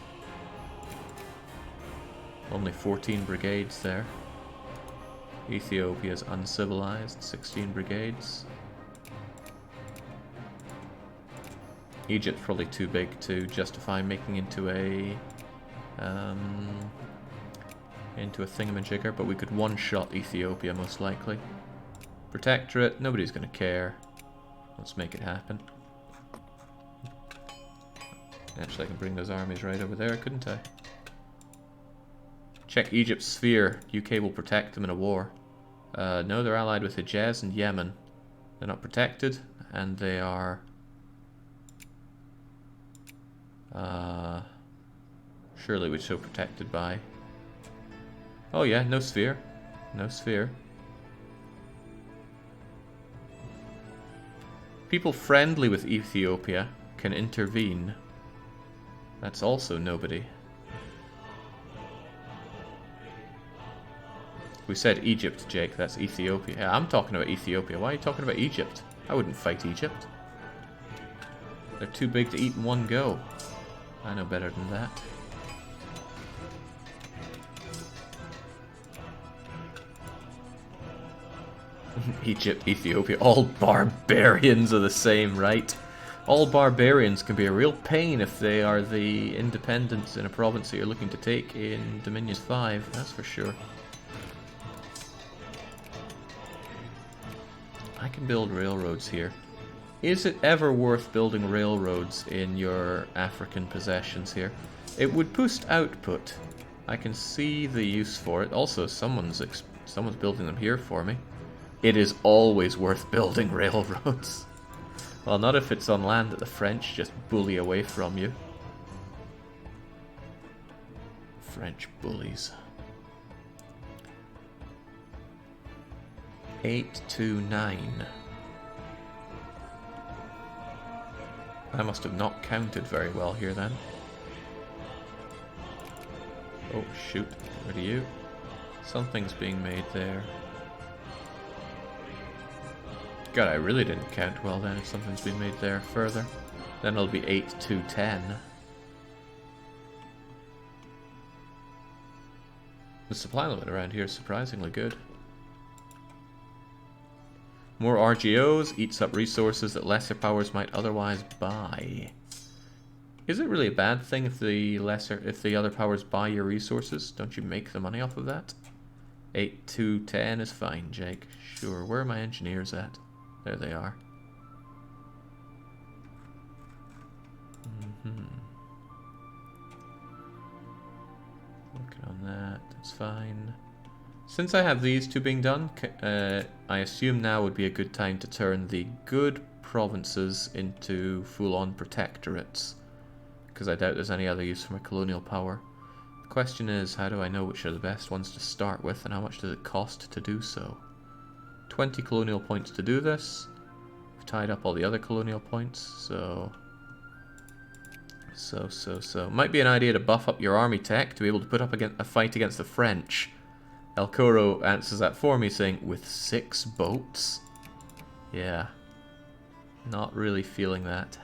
Only 14 brigades there. Ethiopia's uncivilized, 16 brigades. Egypt's probably too big to justify making into a thingamajigger, but we could one-shot Ethiopia most likely. Protectorate, nobody's gonna care. Let's make it happen. Actually, I can bring those armies right over there, couldn't I? Check Egypt's sphere. UK will protect them in a war. No, they're allied with Hejaz and Yemen. They're not protected, and they are... surely we're so protected by... Oh yeah, no sphere. No sphere. People friendly with Ethiopia can intervene. That's also nobody. We said Egypt, Jake. That's Ethiopia. Yeah, I'm talking about Ethiopia. Why are you talking about Egypt? I wouldn't fight Egypt. They're too big to eat in one go. I know better than that. Egypt, Ethiopia, all barbarians are the same, right? All barbarians can be a real pain if they are the independents in a province that you're looking to take in Dominions 5, that's for sure. I can build railroads here. Is it ever worth building railroads in your African possessions here? It would boost output. I can see the use for it. Also, someone's building them here for me. It is always worth building railroads. Well, not if it's on land that the French just bully away from you. French bullies. 829. I must have not counted very well here then. Oh shoot, where are you? Something's being made there. God, I really didn't count well then if something's been made there further. Then it'll be 8-10. The supply limit around here is surprisingly good. More RGOs eats up resources that lesser powers might otherwise buy. Is it really a bad thing if the other powers buy your resources? Don't you make the money off of that? 8-10 is fine, Jake. Sure, where are my engineers at? There they are. Working on that, that's fine. Since I have these two being done, I assume now would be a good time to turn the good provinces into full-on protectorates. Because I doubt there's any other use for my colonial power. question is, how do I know which are the best ones to start with, and how much does it cost to do so? 20 colonial points to do this. I've tied up all the other colonial points, so... Might be an idea to buff up your army tech to be able to put up a fight against the French. El Coro answers that for me, saying, with 6 boats? Yeah. Not really feeling that.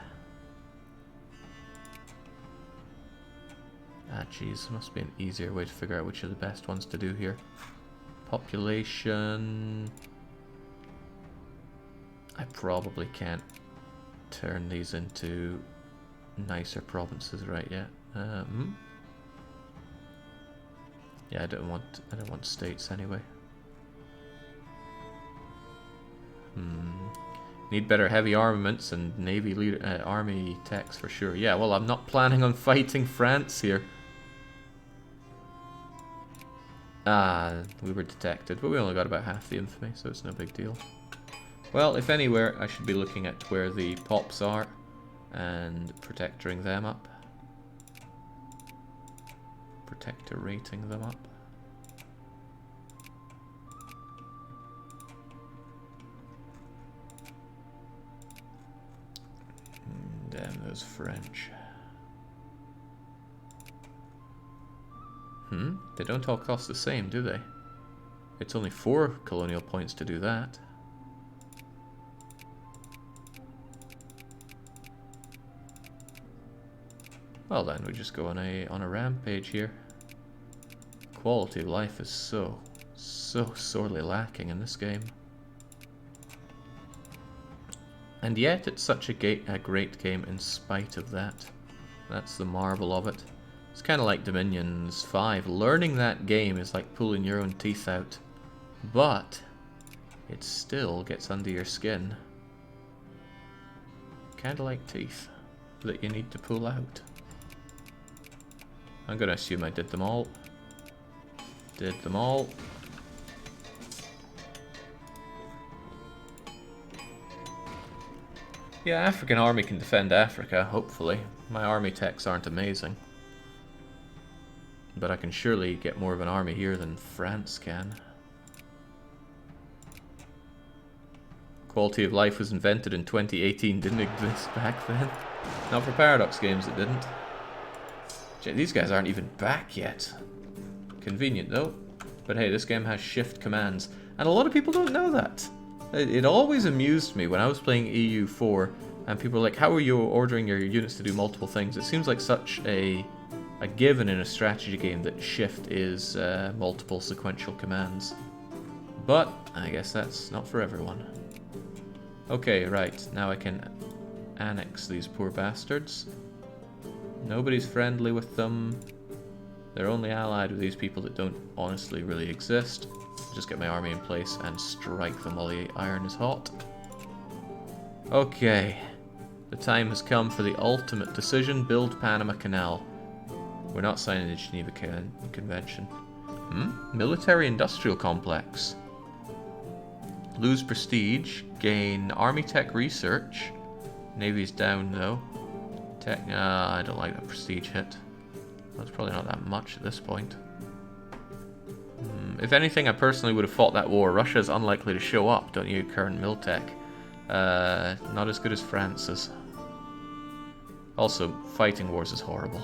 Ah, jeez, must be an easier way to figure out which are the best ones to do here. Population... I probably can't turn these into nicer provinces right yet. Yeah, I don't want states anyway. Need better heavy armaments and navy leader, army techs for sure. Yeah, well, I'm not planning on fighting France here. Ah, we were detected, but we only got about half the infamy, so it's no big deal. Well, if anywhere, I should be looking at where the pops are and protectoring them up. Protectorating them up. Damn those French. They don't all cost the same, do they? It's only 4 colonial points to do that. Well then, we just go on a rampage here. Quality of life is so sorely lacking in this game. And yet, it's such a great game in spite of that. That's the marvel of it. It's kind of like Dominions 5. Learning that game is like pulling your own teeth out. But it still gets under your skin. Kind of like teeth that you need to pull out. I'm going to assume I did them all. Did them all. Yeah, African army can defend Africa, hopefully. My army techs aren't amazing. But I can surely get more of an army here than France can. Quality of life was invented in 2018, didn't exist back then. Not for Paradox games, it didn't. These guys aren't even back yet. Convenient though. But hey, this game has shift commands. And a lot of people don't know that. It always amused me when I was playing EU4 and people were like, how are you ordering your units to do multiple things? It seems like such a given in a strategy game that shift is multiple sequential commands. But I guess that's not for everyone. Okay, right, now I can annex these poor bastards. Nobody's friendly with them. They're only allied with these people that don't honestly really exist. Just get my army in place and strike them while the iron is hot. Okay, the time has come for the ultimate decision. Build Panama Canal. We're not signing the Geneva Convention. Military industrial complex. Lose prestige. Gain army tech research. Navy's down though. I don't like that prestige hit. That's probably not that much at this point. If anything, I personally would have fought that war. Russia's unlikely to show up, don't you, current Miltech? Not as good as France's. Also, fighting wars is horrible.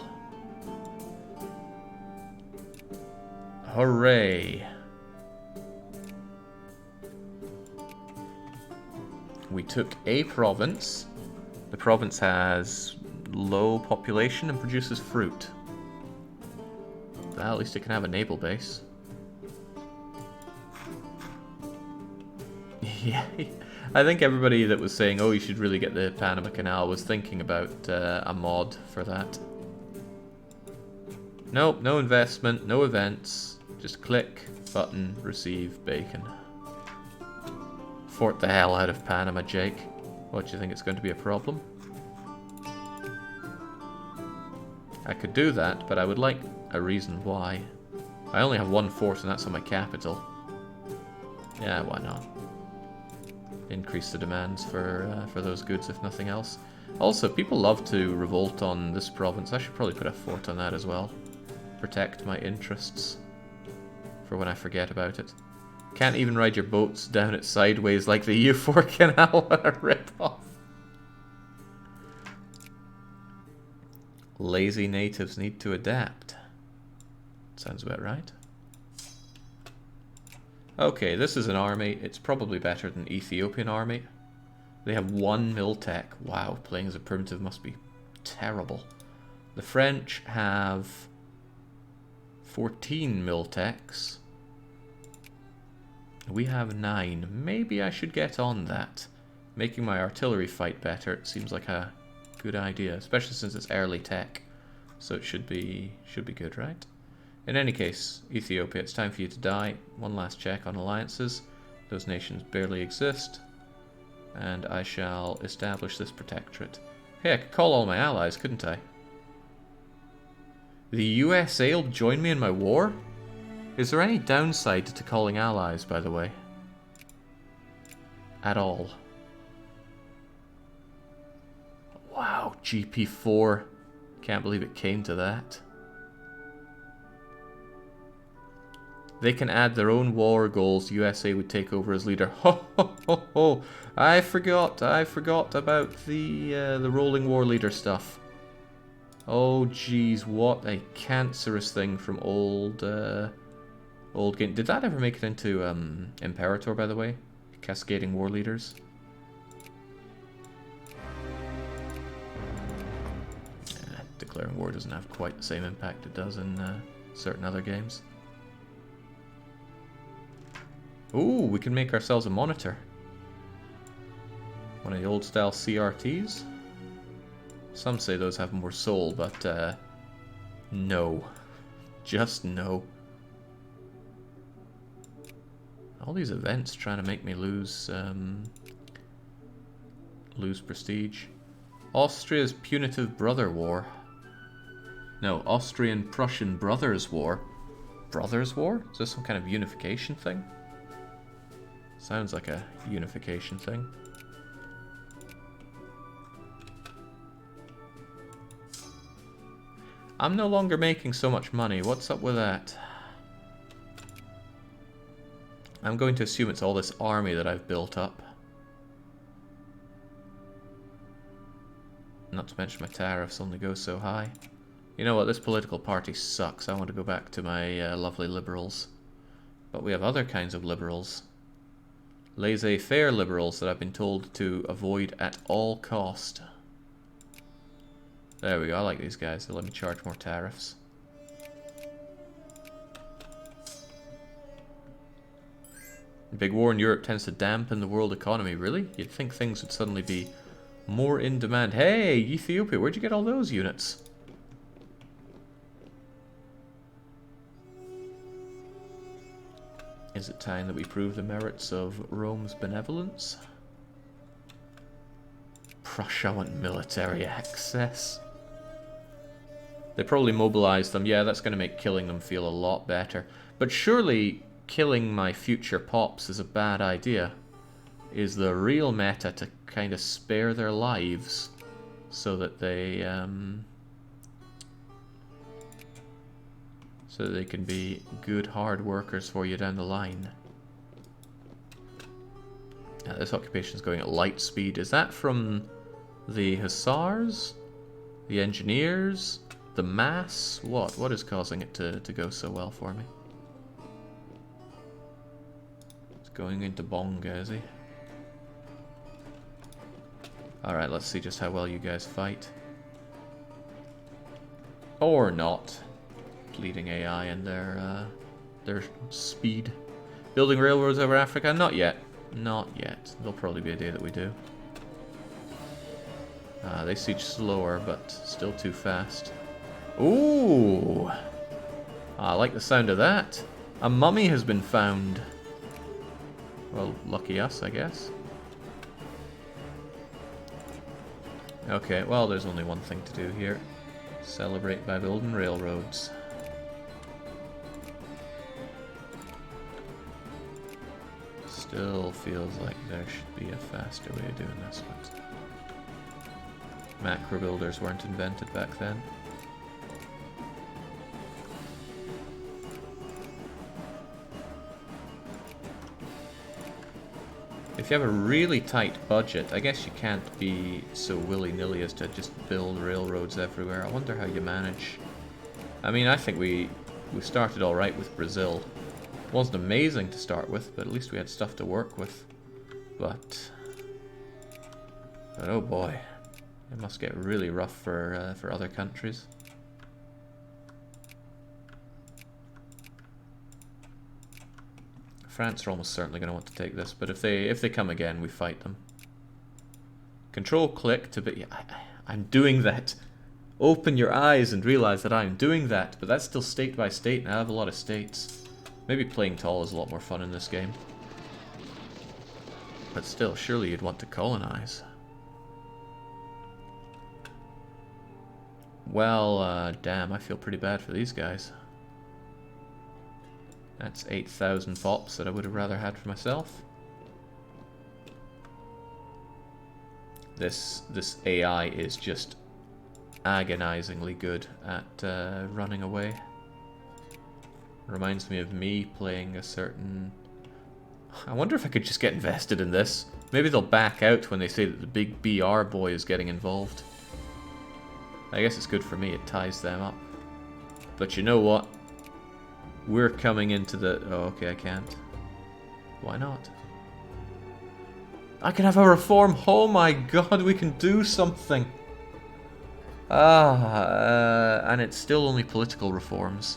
Hooray! We took a province. The province has low population and produces fruit. Well, at least it can have a naval base. Yeah, I think everybody that was saying, oh, you should really get the Panama Canal was thinking about a mod for that. Nope, no investment, no events. Just click, button, receive, bacon. Fort the hell out of Panama, Jake. What, do you think it's going to be a problem? I could do that, but I would like a reason why. I only have 1 fort and that's on my capital. Yeah, why not? Increase the demands for those goods, if nothing else. Also, people love to revolt on this province. I should probably put a fort on that as well. protect my interests for when I forget about it. Can't even ride your boats down it sideways like the EU4 canal. What a rip-off. Lazy natives need to adapt. Sounds about right. Okay, this is an army. It's probably better than Ethiopian army. They have 1 mil tech. Wow, playing as a primitive must be terrible. The French have 14 mil techs. We have 9. Maybe I should get on that. Making my artillery fight better, it seems like a good idea, especially since it's early tech. So it should be good, right? In any case, Ethiopia, it's time for you to die. One last check on alliances. Those nations barely exist. And I shall establish this protectorate. Hey, I could call all my allies, couldn't I? The USA will join me in my war? Is there any downside to calling allies, by the way? At all? Wow, GP4. Can't believe it came to that. They can add their own war goals. USA would take over as leader. Ho ho ho ho! I forgot about the rolling war leader stuff. Oh jeez, what a cancerous thing from old game. Did that ever make it into Imperator, by the way? Cascading war leaders. Declaring war doesn't have quite the same impact it does in certain other games. Ooh, we can make ourselves a monitor. One of the old style CRTs. Some say those have more soul, but no. Just no. All these events trying to make me lose prestige. Austria's punitive brother war. No, Austrian-Prussian brothers war. Brothers war? Is this some kind of unification thing? Sounds like a unification thing. I'm no longer making so much money. What's up with that? I'm going to assume it's all this army that I've built up. Not to mention my tariffs only go so high. You know what, this political party sucks. I want to go back to my lovely liberals. But we have other kinds of liberals. Laissez-faire liberals that I've been told to avoid at all cost. There we go, I like these guys. They let me charge more tariffs. Big war in Europe tends to dampen the world economy, really? You'd think things would suddenly be more in demand. Hey, Ethiopia, where'd you get all those units? Is it time that we prove the merits of Rome's benevolence? Prussia want military access. They probably mobilized them. Yeah, that's going to make killing them feel a lot better. But surely killing my future pops is a bad idea. Is the real meta to kind of spare their lives so that they can be good hard workers for you down the line. This occupation is going at light speed. Is that from the hussars? The engineers? The mass? What is causing it to go so well for me? It's going into Bonga, is he? Alright, let's see just how well you guys fight. Or not. Bleeding AI and their speed. Building railroads over Africa? Not yet. Not yet. There'll probably be a day that we do. They siege slower, but still too fast. Ooh! I like the sound of that. A mummy has been found. Well, lucky us, I guess. Okay, well, there's only one thing to do here. Celebrate by building railroads. Still feels like there should be a faster way of doing this, but macro builders weren't invented back then. If you have a really tight budget, I guess you can't be so willy-nilly as to just build railroads everywhere. I wonder how you manage. I mean, I think we started alright with Brazil. It wasn't amazing to start with, but at least we had stuff to work with. But oh boy, it must get really rough for other countries. France are almost certainly going to want to take this, but if they come again, we fight them. Control click to be. Yeah, I'm doing that. Open your eyes and realize that I'm doing that, but that's still state by state, and I have a lot of states. Maybe playing tall is a lot more fun in this game. But still, surely you'd want to colonize. Well, damn, I feel pretty bad for these guys. That's 8,000 fops that I would have rather had for myself. This AI is just agonizingly good at running away. Reminds me of me playing a certain... I wonder if I could just get invested in this. Maybe they'll back out when they say that the big BR boy is getting involved. I guess it's good for me, it ties them up. But you know what? We're coming into the... Oh, okay, I can't. Why not? I can have a reform! Oh my god, we can do something! And it's still only political reforms.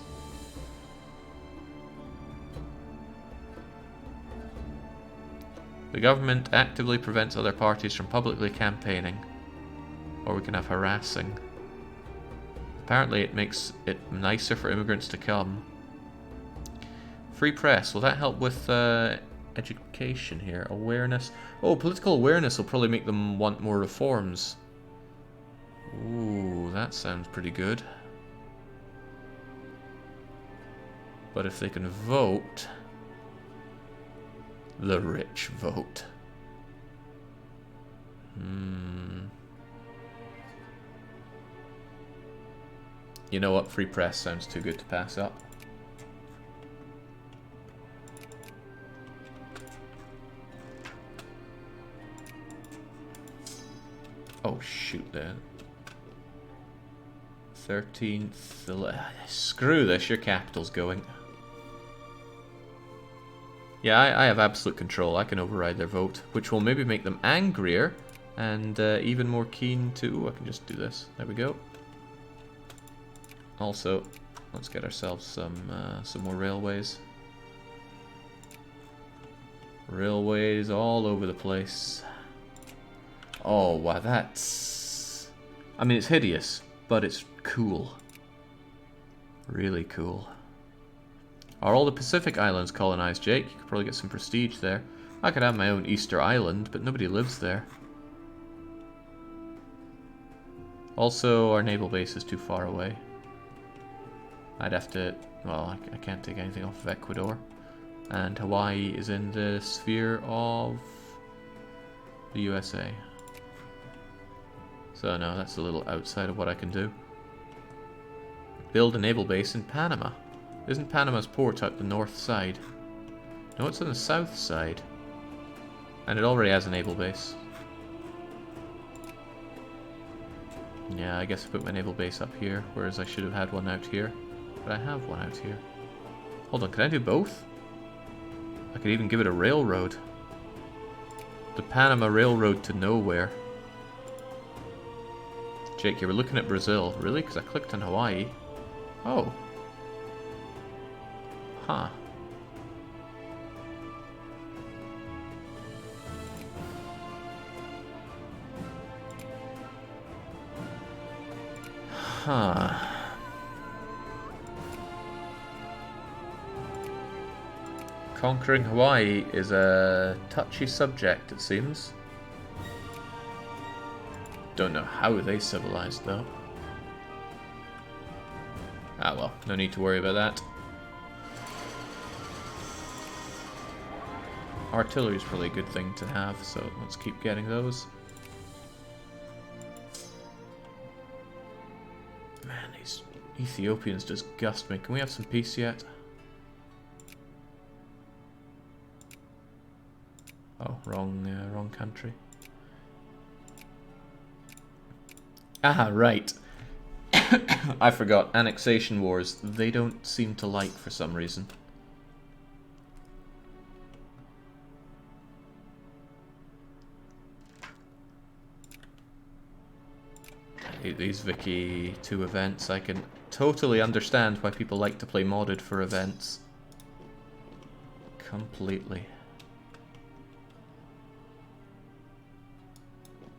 The government actively prevents other parties from publicly campaigning. Or we can have harassing. Apparently it makes it nicer for immigrants to come. Free press, will that help with education here? Awareness. Oh, political awareness will probably make them want more reforms. Ooh, that sounds pretty good. But if they can vote... The rich vote. You know what? Free press sounds too good to pass up. Oh shoot then. 13th... Screw this, your capital's going. Yeah, I have absolute control. I can override their vote, which will maybe make them angrier and even more keen to... I can just do this. There we go. Also, let's get ourselves some more railways. Railways all over the place. Oh, wow, that's... I mean, it's hideous, but it's cool. Really cool. Are all the Pacific Islands colonized, Jake? You could probably get some prestige there. I could have my own Easter Island, but nobody lives there. Also, our naval base is too far away. I'd have to... Well, I can't take anything off of Ecuador. And Hawaii is in the sphere of the USA. So no, that's a little outside of what I can do. Build a naval base in Panama. Isn't Panama's port out the north side? No, it's on the south side. And it already has a naval base. Yeah, I guess I put my naval base up here, whereas I should have had one out here. But I have one out here. Hold on, can I do both? I could even give it a railroad. The Panama Railroad to nowhere. Jake, you were looking at Brazil. Really? Because I clicked on Hawaii. Oh. Huh. Huh. Conquering Hawaii is a touchy subject, it seems. Don't know how they civilized, though. Ah well, no need to worry about that. Artillery is probably a good thing to have, so let's keep getting those. Man, these Ethiopians disgust me. Can we have some peace yet? Oh, wrong country. Ah, right. I forgot. Annexation wars. They don't seem to like for some reason. These Vicky 2 events, I can totally understand why people like to play modded for events. Completely.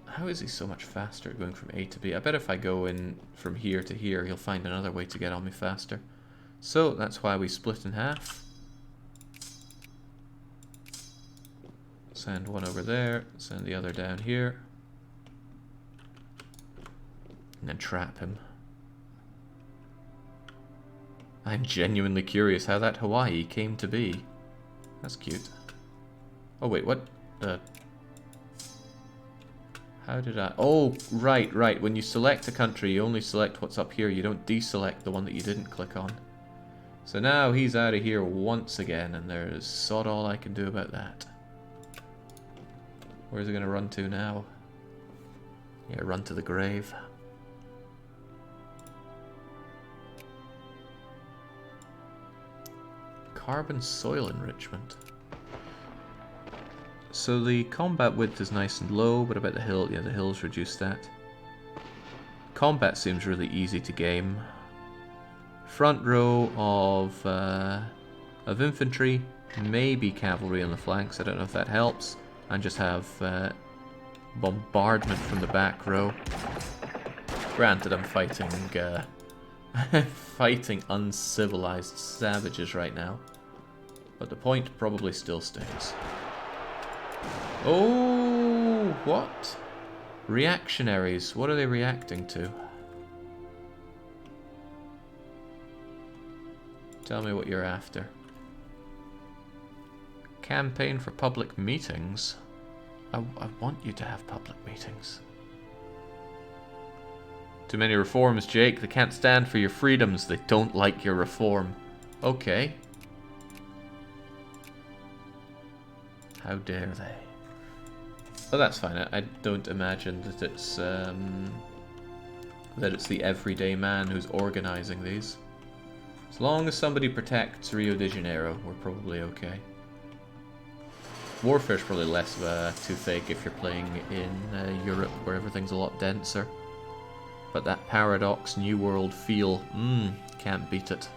How is he so much faster going from A to B? I bet if I go in from here to here, he'll find another way to get on me faster. So that's why we split in half. Send one over there, send the other down here. And then trap him. I'm genuinely curious how that Hawaii came to be. That's cute. Oh wait, what? How did I... Oh, right. When you select a country, you only select what's up here. You don't deselect the one that you didn't click on. So now he's out of here once again, and there's sod all I can do about that. Where's he going to run to now? Yeah, run to the grave. Carbon soil enrichment. So the combat width is nice and low, but about the hill, yeah, the hills reduce that. Combat seems really easy to game. Front row of infantry, maybe cavalry on the flanks. I don't know if that helps. And just have bombardment from the back row. Granted, I'm fighting fighting uncivilized savages right now, but the point probably still stays. Oh, what? Reactionaries. What are they reacting to? Tell me what you're after. Campaign for public meetings? I want you to have public meetings. Too many reforms, Jake. They can't stand for your freedoms. They don't like your reform. Okay. How dare they? Oh, that's fine. I don't imagine that it's the everyday man who's organizing these. As long as somebody protects Rio de Janeiro, we're probably okay. Warfare's probably less of a toothache if you're playing in Europe, where everything's a lot denser. But that Paradox New World feel, can't beat it.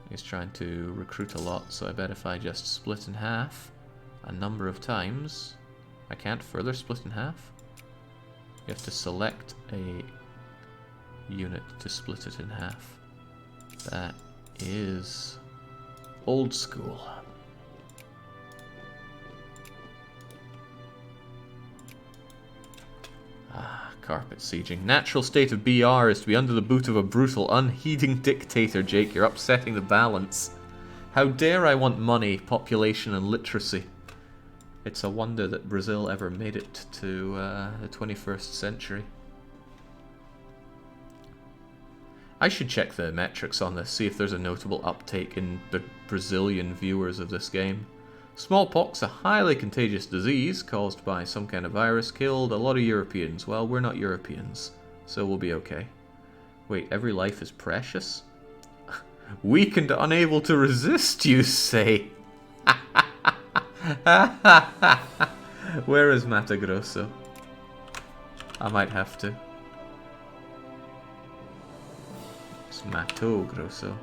He's trying to recruit a lot, so I bet if I just split in half a number of times, I can't further split in half. You have to select a unit to split it in half. That is old school. Carpet sieging. Natural state of BR is to be under the boot of a brutal, unheeding dictator, Jake. You're upsetting the balance. How dare I want money, population, and literacy? It's a wonder that Brazil ever made it to the 21st century. I should check the metrics on this, see if there's a notable uptake in the Brazilian viewers of this game. Smallpox, a highly contagious disease caused by some kind of virus, killed a lot of Europeans. Well, we're not Europeans, so we'll be okay. Wait, every life is precious? Weak and unable to resist, you say? Where is Mato Grosso? I might have to. It's Mato Grosso.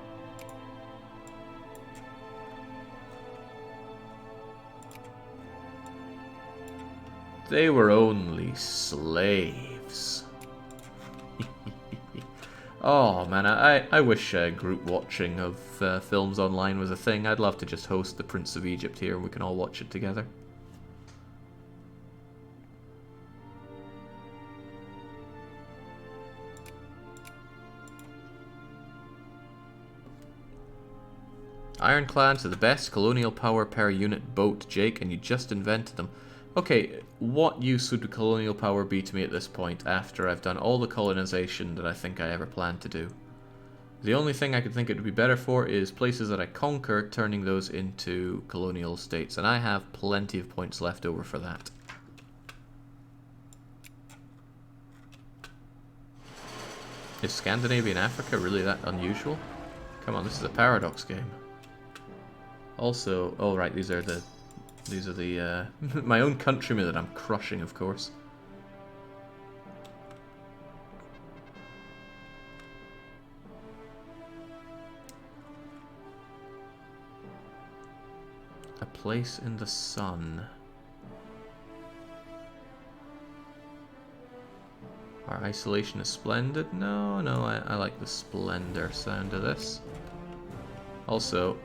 They were only slaves. Oh man, I wish group watching of films online was a thing. I'd love to just host the Prince of Egypt here and we can all watch it together. Ironclads are the best colonial power per unit boat, Jake, and you just invented them. Okay, what use would colonial power be to me at this point, after I've done all the colonization that I think I ever planned to do? The only thing I could think it would be better for is places that I conquer, turning those into colonial states. And I have plenty of points left over for that. Is Scandinavian Africa really that unusual? Come on, this is a paradox game. Also, oh right, these are the my own countrymen that I'm crushing, of course. A place in the sun. Our isolation is splendid. No, I like the splendor sound of this. Also,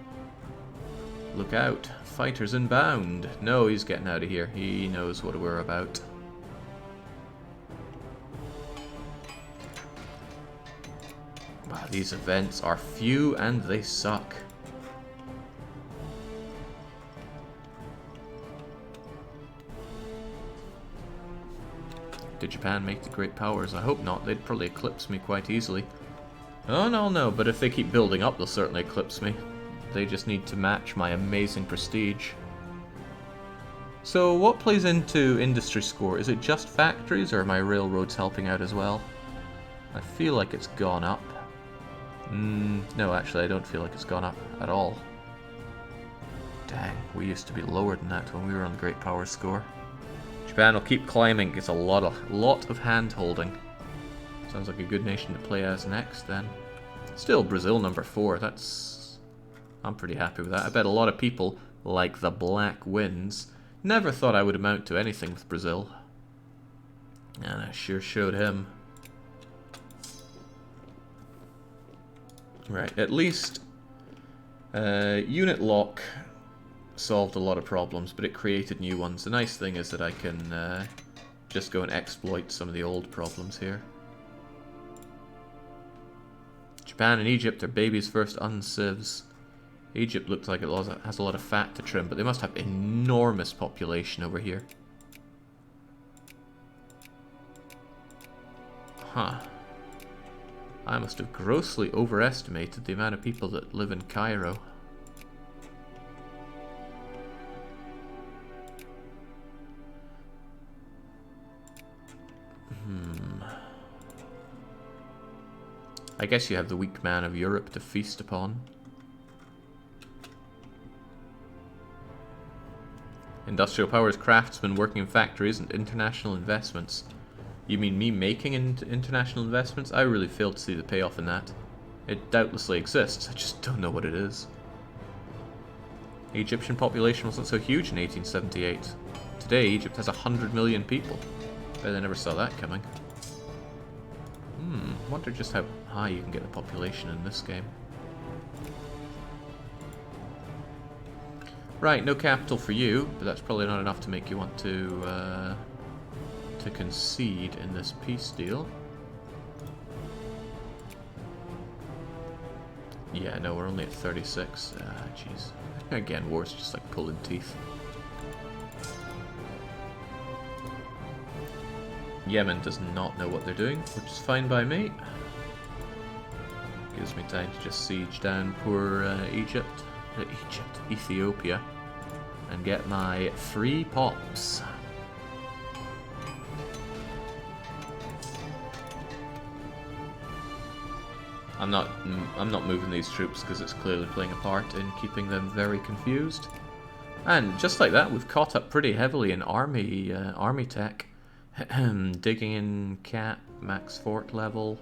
look out. Fighters inbound. No, he's getting out of here. He knows what we're about. Wow, these events are few and they suck. Did Japan make the great powers? I hope not. They'd probably eclipse me quite easily. Oh, no, but if they keep building up, they'll certainly eclipse me. They just need to match my amazing prestige. So what plays into industry score? Is it just factories, or are my railroads helping out as well? I feel like it's gone up. No, actually, I don't feel like it's gone up at all. Dang, we used to be lower than that when we were on the great power score. Japan will keep climbing. It's a lot of hand-holding. Sounds like a good nation to play as next, then. Still, Brazil number 4. I'm pretty happy with that. I bet a lot of people, like the Black Winds, never thought I would amount to anything with Brazil. And I sure showed him. Right, at least unit lock solved a lot of problems, but it created new ones. The nice thing is that I can just go and exploit some of the old problems here. Japan and Egypt are baby's first uncivs. Egypt looks like it has a lot of fat to trim, but they must have enormous population over here. Huh. I must have grossly overestimated the amount of people that live in Cairo. I guess you have the weak man of Europe to feast upon. Industrial powers, craftsmen working in factories, and international investments. You mean me making international investments? I really fail to see the payoff in that. It doubtlessly exists, I just don't know what it is. The Egyptian population wasn't so huge in 1878. Today, Egypt has 100 million people. Bet I never saw that coming. Wonder just how high you can get the population in this game. Right, no capital for you, but that's probably not enough to make you want to concede in this peace deal. Yeah, no, we're only at 36. Jeez. Again, war's just like pulling teeth. Yemen does not know what they're doing, which is fine by me. Gives me time to just siege down poor Ethiopia, and get my free pops. I'm not moving these troops because it's clearly playing a part in keeping them very confused. And just like that, we've caught up pretty heavily in army tech. Digging in cap, max fort level,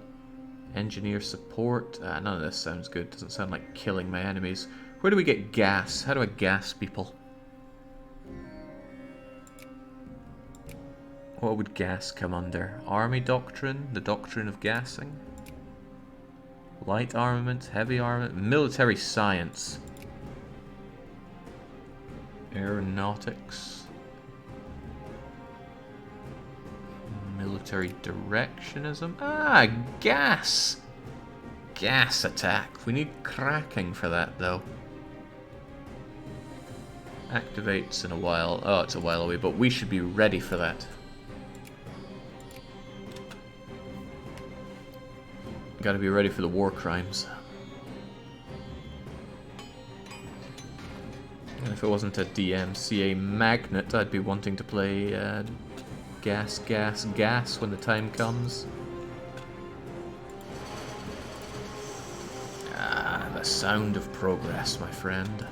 engineer support. None of this sounds good. Doesn't sound like killing my enemies. Where do we get gas? How do I gas people? What would gas come under? Army doctrine? The doctrine of gassing? Light armament? Heavy armament? Military science? Aeronautics? Military directionism? Ah, gas! Gas attack. We need cracking for that, though. Activates in a while. Oh, it's a while away, but we should be ready for that. Gotta be ready for the war crimes. it wasn't a DMCA magnet, I'd be wanting to play gas, gas, gas when the time comes. Ah, the sound of progress, my friend.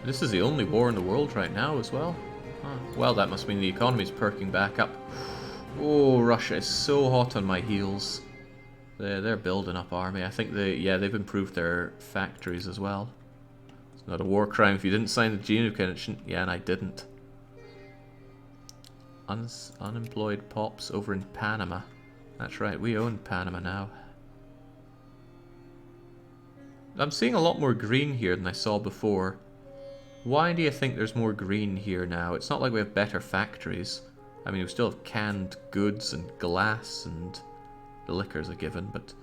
This is the only war in the world right now as well. Huh. Well, that must mean the economy's perking back up. Oh, Russia is so hot on my heels. They're building up army. I think they've improved their factories as well. It's not a war crime if you didn't sign the Geneva Convention. Yeah, and I didn't. Unemployed pops over in Panama. That's right, we own Panama now. I'm seeing a lot more green here than I saw before. Why do you think there's more green here now? It's not like we have better factories. I mean, we still have canned goods and glass and the liquor's a given, but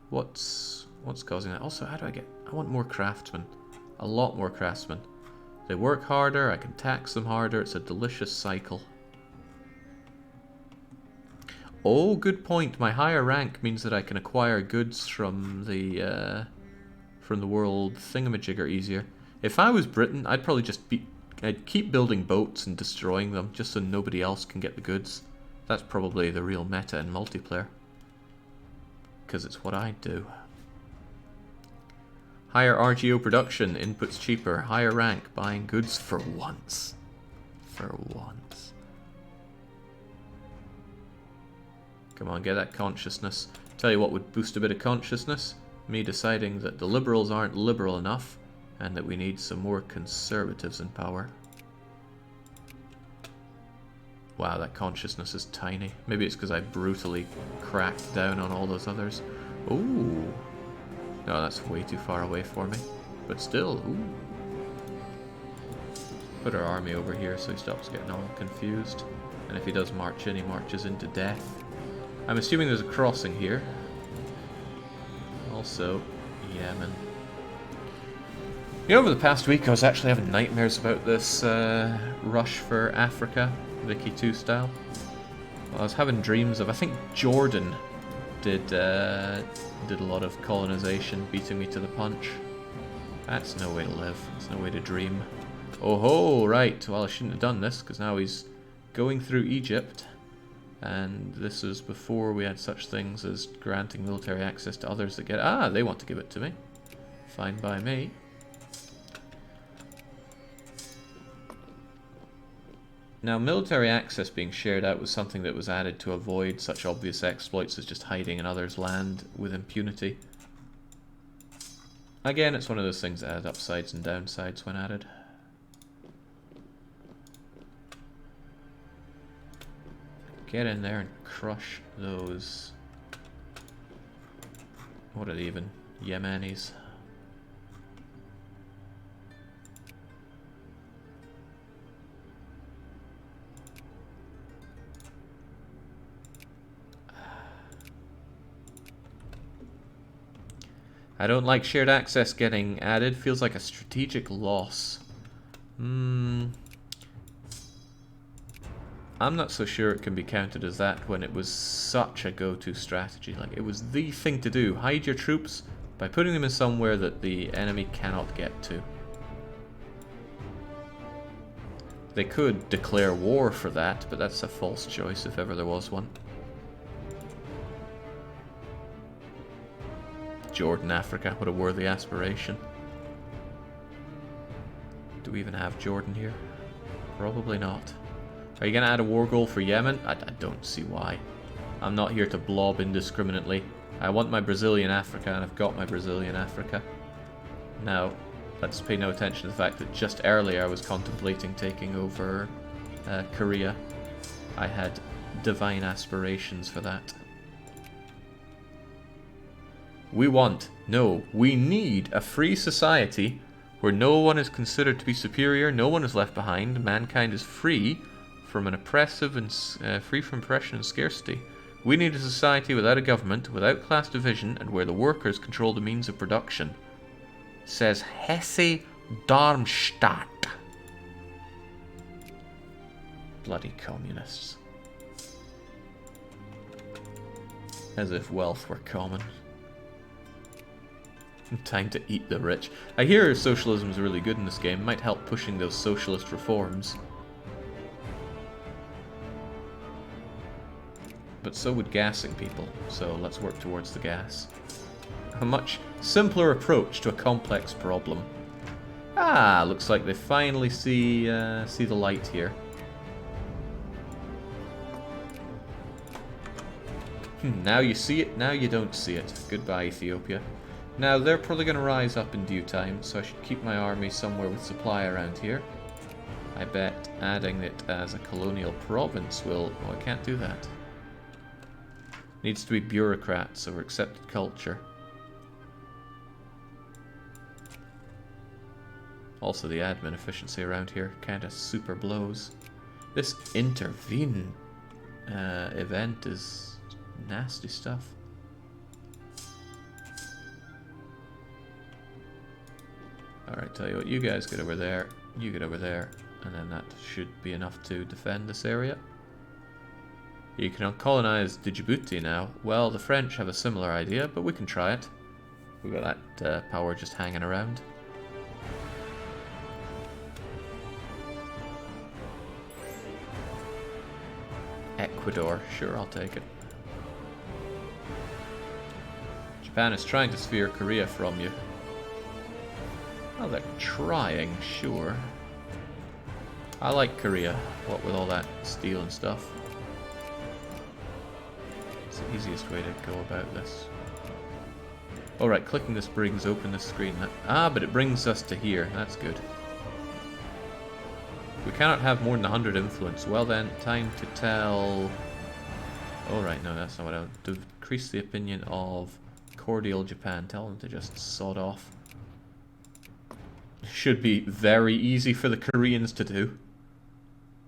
what's causing that? Also, I want more craftsmen. A lot more craftsmen. They work harder, I can tax them harder, it's a delicious cycle. Oh, good point. My higher rank means that I can acquire goods from the world thingamajigger easier. If I was Britain, I'd probably I'd keep building boats and destroying them just so nobody else can get the goods. That's probably the real meta in multiplayer. Because it's what I do. Higher RGO production, inputs cheaper, higher rank, buying goods for once. For once. Come on, get that consciousness. Tell you what would boost a bit of consciousness. Me deciding that the liberals aren't liberal enough and that we need some more conservatives in power. Wow, that consciousness is tiny. Maybe it's because I brutally cracked down on all those others. Ooh. No, that's way too far away for me. But still, ooh. Put our army over here so he stops getting all confused. And if he does march in, he marches into death. I'm assuming there's a crossing here. Also, Yemen. You know, over the past week I was actually having nightmares about this rush for Africa, Vicky 2 style. Well, I was having dreams of, I think Jordan did a lot of colonization, beating me to the punch. That's no way to live. It's no way to dream. Oh ho, right. Well, I shouldn't have done this, because now he's going through Egypt. And this is before we had such things as granting military access to others that get... Ah, they want to give it to me. Fine by me. Now, military access being shared out was something that was added to avoid such obvious exploits as just hiding in others' land with impunity. Again, it's one of those things that had upsides and downsides when added. Get in there and crush those... What are they even? Yemenis. I don't like shared access getting added. Feels like a strategic loss. I'm not so sure it can be counted as that when it was such a go-to strategy. Like, it was the thing to do. Hide your troops by putting them in somewhere that the enemy cannot get to. They could declare war for that, but that's a false choice if ever there was one. Jordan, Africa, what a worthy aspiration. Do we even have Jordan here? Probably not. Are you going to add a war goal for Yemen? I don't see why. I'm not here to blob indiscriminately. I want my Brazilian Africa, and I've got my Brazilian Africa. Now, let's pay no attention to the fact that just earlier I was contemplating taking over Korea. I had divine aspirations for that. We need a free society where no one is considered to be superior, no one is left behind, mankind is free from an oppressive and free from oppression and scarcity. We need a society without a government, without class division, and where the workers control the means of production. Says Hesse Darmstadt. Bloody communists. As if wealth were common. Time to eat the rich. I hear socialism is really good in this game. Might help pushing those socialist reforms. But so would gassing people, so let's work towards the gas. A much simpler approach to a complex problem. Ah, looks like they finally see the light here. Now you see it, now you don't see it. Goodbye, Ethiopia. Now, they're probably going to rise up in due time, so I should keep my army somewhere with supply around here. I bet adding it as a colonial province will... Oh, I can't do that. Needs to be bureaucrats or accepted culture. Also, the admin efficiency around here kind of super blows. This intervene event is nasty stuff. Alright, tell you what, you guys get over there, you get over there, and then that should be enough to defend this area. You can colonize Djibouti now. Well, the French have a similar idea, but we can try it. We've got that power just hanging around. Ecuador, sure, I'll take it. Japan is trying to sphere Korea from you. Well, they're trying, sure. I like Korea, what with all that steel and stuff. It's the easiest way to go about this. Alright, clicking this brings open the screen. But it brings us to here, that's good. We cannot have more than 100 influence. Well then, time to tell... Alright, no, that's not what I want. To increase the opinion of cordial Japan. Tell them to just sod off. Should be very easy for the Koreans to do.